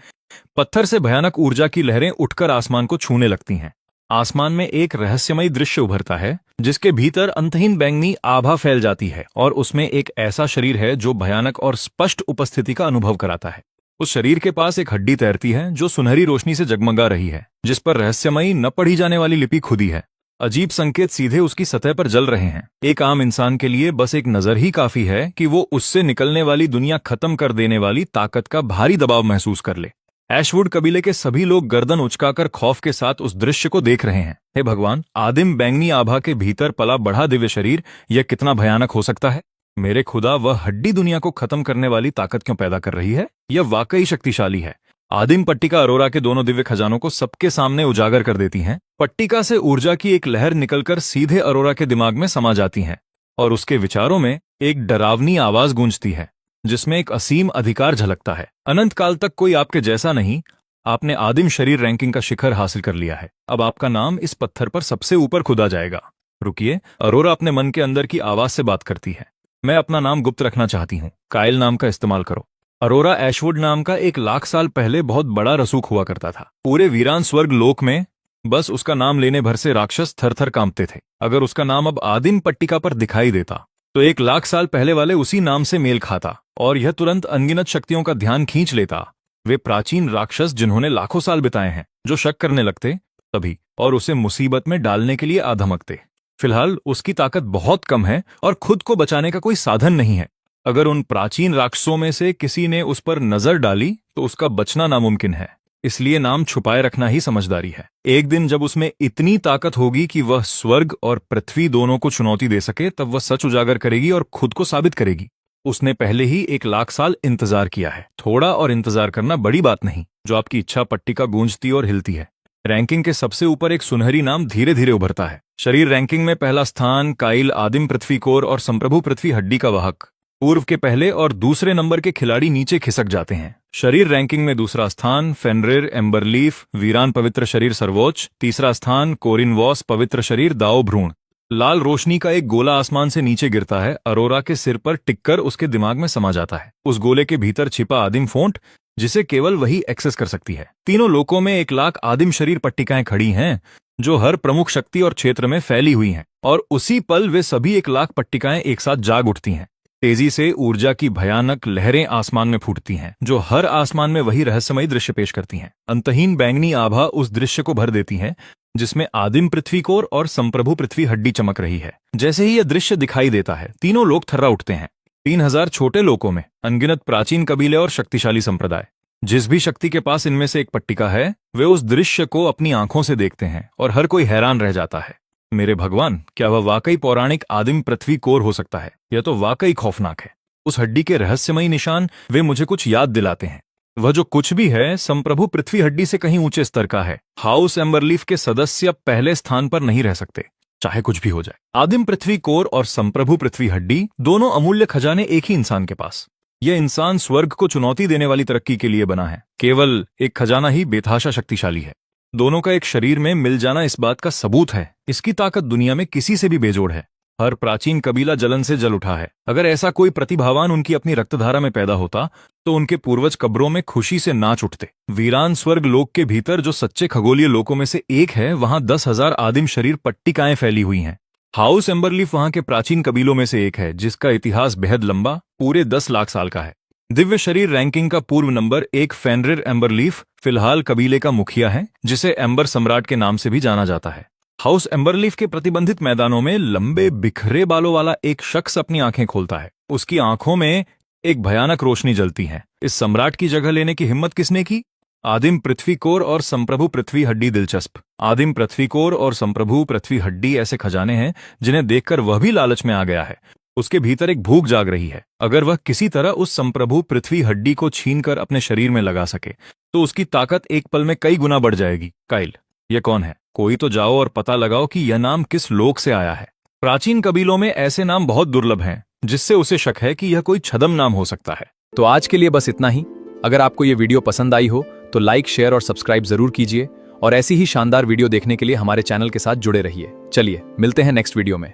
पत्थर से भयानक ऊर्जा की लहरें उठकर आसमान को छूने लगती हैं। आसमान में एक रहस्यमयी दृश्य उभरता है, जिसके भीतर अंतहीन बैंगनी आभा फैल जाती है और उसमें एक ऐसा शरीर है जो भयानक और स्पष्ट उपस्थिति का अनुभव कराता है। उस शरीर के पास एक हड्डी तैरती है जो सुनहरी रोशनी से जगमगा रही है, जिस पर रहस्यमयी न पढ़ी जाने वाली लिपि खुदी है। अजीब संकेत सीधे उसकी सतह पर जल रहे हैं। एक आम इंसान के लिए बस एक नजर ही काफी है कि वो उससे निकलने वाली दुनिया खत्म कर देने वाली ताकत का भारी दबाव महसूस कर ले। एशवुड कबीले के सभी लोग गर्दन उचकाकर खौफ के साथ उस दृश्य को देख रहे हैं। हे भगवान, आदिम बैंगनी आभा के भीतर पला बढ़ा दिव्य शरीर, यह कितना भयानक हो सकता है? मेरे खुदा, वह हड्डी दुनिया को खत्म करने वाली ताकत क्यों पैदा कर रही है? यह वाकई शक्तिशाली है। आदिम पट्टिका अरोरा के दोनों दिव्य खजानों को सबके सामने उजागर कर देती हैं। पट्टिका से ऊर्जा की एक लहर निकलकर सीधे अरोरा के दिमाग में समा जाती है और उसके विचारों में एक डरावनी आवाज गूंजती है, जिसमें एक असीम अधिकार झलकता है। अनंत काल तक कोई आपके जैसा नहीं। आपने आदिम शरीर रैंकिंग का शिखर हासिल कर लिया है। अब आपका नाम इस पत्थर पर सबसे ऊपर खुदा जाएगा। रुकिए, अरोरा अपने मन के अंदर की आवाज से बात करती है। मैं अपना नाम गुप्त रखना चाहती हूँ। कायल नाम का इस्तेमाल करो। अरोरा एशवुड नाम का 1 लाख साल पहले बहुत बड़ा रसूख हुआ करता था। पूरे वीरान स्वर्ग लोक में बस उसका नाम लेने भर से राक्षस थर-थर कांपते थे। अगर उसका नाम अब आदिम पट्टिका पर दिखाई देता तो 1 लाख साल पहले वाले उसी नाम से मेल खाता और यह तुरंत अनगिनत शक्तियों का ध्यान खींच लेता। वे प्राचीन राक्षस जिन्होंने लाखों साल बिताए हैं, जो शक करने लगते तभी और उसे मुसीबत में डालने के लिए आधमकते। फिलहाल उसकी ताकत बहुत कम है और खुद को बचाने का कोई साधन नहीं है। अगर उन प्राचीन राक्षसों में से किसी ने उस पर नजर डाली तो उसका बचना नामुमकिन है। इसलिए नाम छुपाए रखना ही समझदारी है। एक दिन जब उसमें इतनी ताकत होगी कि वह स्वर्ग और पृथ्वी दोनों को चुनौती दे सके, तब वह सच उजागर करेगी और खुद को साबित करेगी। उसने पहले ही 1 लाख साल इंतजार किया है। थोड़ा और इंतजार करना बड़ी बात नहीं। जो आपकी इच्छा पट्टिका गूंजती और हिलती है। रैंकिंग के सबसे ऊपर एक सुनहरी नाम धीरे धीरे उभरता है। शरीर रैंकिंग में पहला स्थान काइल आदिम पृथ्वी कोर और संप्रभु पृथ्वी हड्डी का वाहक। पूर्व के पहले और दूसरे नंबर के खिलाड़ी नीचे खिसक जाते हैं। शरीर रैंकिंग में दूसरा स्थान फेनरिर एम्बरलीफ वीरान पवित्र शरीर सर्वोच्च। तीसरा स्थान कोरिन वॉस पवित्र शरीर दाओ भ्रूण। लाल रोशनी का एक गोला आसमान से नीचे गिरता है, अरोरा के सिर पर टिककर उसके दिमाग में समा जाता है। उस गोले के भीतर छिपा आदिम फोंट, जिसे केवल वही एक्सेस कर सकती है। तीनों लोकों में 1,00,000 आदिम शरीर पट्टिकाएं खड़ी हैं, जो हर प्रमुख शक्ति और क्षेत्र में फैली हुई हैं, और उसी पल वे सभी 1,00,000 पट्टिकाएं एक साथ जाग उठती हैं। तेजी से ऊर्जा की भयानक लहरें आसमान में फूटती हैं, जो हर आसमान में वही रहस्यमयी दृश्य पेश करती हैं। अंतहीन बैंगनी आभा उस दृश्य को भर देती है, जिसमें आदिम पृथ्वी कोर और संप्रभु पृथ्वी हड्डी चमक रही है। जैसे ही यह दृश्य दिखाई देता है, तीनों लोग थर्रा उठते हैं। 3,000 छोटे लोकों में अनगिनत प्राचीन कबीले और शक्तिशाली संप्रदाय। जिस भी शक्ति के पास इनमें से एक पट्टिका है, वे उस दृश्य को अपनी आंखों से देखते हैं और हर कोई हैरान रह जाता है। मेरे भगवान, क्या वह वाकई पौराणिक आदिम पृथ्वी कोर हो सकता है? यह तो वाकई खौफनाक है। उस हड्डी के रहस्यमयी निशान वे मुझे कुछ याद दिलाते हैं। वह जो कुछ भी है, संप्रभु पृथ्वी हड्डी से कहीं ऊंचे स्तर का है। हाउस एम्बरलीफ के सदस्य पहले स्थान पर नहीं रह सकते, चाहे कुछ भी हो जाए। आदिम पृथ्वी कोर और संप्रभु पृथ्वी हड्डी, दोनों अमूल्य खजाने एक ही इंसान के पास। यह इंसान स्वर्ग को चुनौती देने वाली तरक्की के लिए बना है। केवल एक खजाना ही बेतहाशा शक्तिशाली है। दोनों का एक शरीर में मिल जाना इस बात का सबूत है। इसकी ताकत दुनिया में किसी से भी बेजोड़ है। हर प्राचीन कबीला जलन से जल उठा है। अगर ऐसा कोई प्रतिभावान उनकी अपनी रक्तधारा में पैदा होता, तो उनके पूर्वज कब्रों में खुशी से नाच उठते। वीरान स्वर्ग लोक के भीतर, जो सच्चे खगोलीय लोकों में से एक है, वहां 10,000 आदिम शरीर पट्टिकाएं फैली हुई हैं। हाउस एम्बरलीफ वहां के प्राचीन कबीलों में से एक है, जिसका इतिहास बेहद लंबा, पूरे 10 लाख साल का है। दिव्य शरीर रैंकिंग का पूर्व नंबर 1 फेनरिर एम्बरलीफ फिलहाल कबीले का मुखिया है, जिसे एम्बर सम्राट के नाम से भी जाना जाता है। हाउस एम्बरलीफ के प्रतिबंधित मैदानों में लंबे बिखरे बालों वाला एक शख्स अपनी आंखें खोलता है। उसकी आंखों में एक भयानक रोशनी जलती है। इस सम्राट की जगह लेने की हिम्मत किसने की? आदिम पृथ्वी कोर और संप्रभु पृथ्वी हड्डी। दिलचस्प। आदिम पृथ्वी कोर और संप्रभु पृथ्वी हड्डी ऐसे खजाने हैं जिन्हें देखकर वह भी लालच में आ गया है। उसके भीतर एक भूख जाग रही है। अगर वह किसी तरह उस संप्रभु पृथ्वी हड्डी को छीनकर अपने शरीर में लगा सके, तो उसकी ताकत एक पल में कई गुना बढ़ जाएगी। काइल, यह कौन है? कोई तो जाओ और पता लगाओ कि यह नाम किस लोक से आया है। प्राचीन कबीलों में ऐसे नाम बहुत दुर्लभ हैं, जिससे उसे शक है कि यह कोई छद्म नाम हो सकता है। तो आज के लिए बस इतना ही। अगर आपको ये वीडियो पसंद आई हो तो लाइक, शेयर और सब्सक्राइब जरूर कीजिए, और ऐसी ही शानदार वीडियो देखने के लिए हमारे चैनल के साथ जुड़े रहिए। चलिए मिलते हैं नेक्स्ट वीडियो में।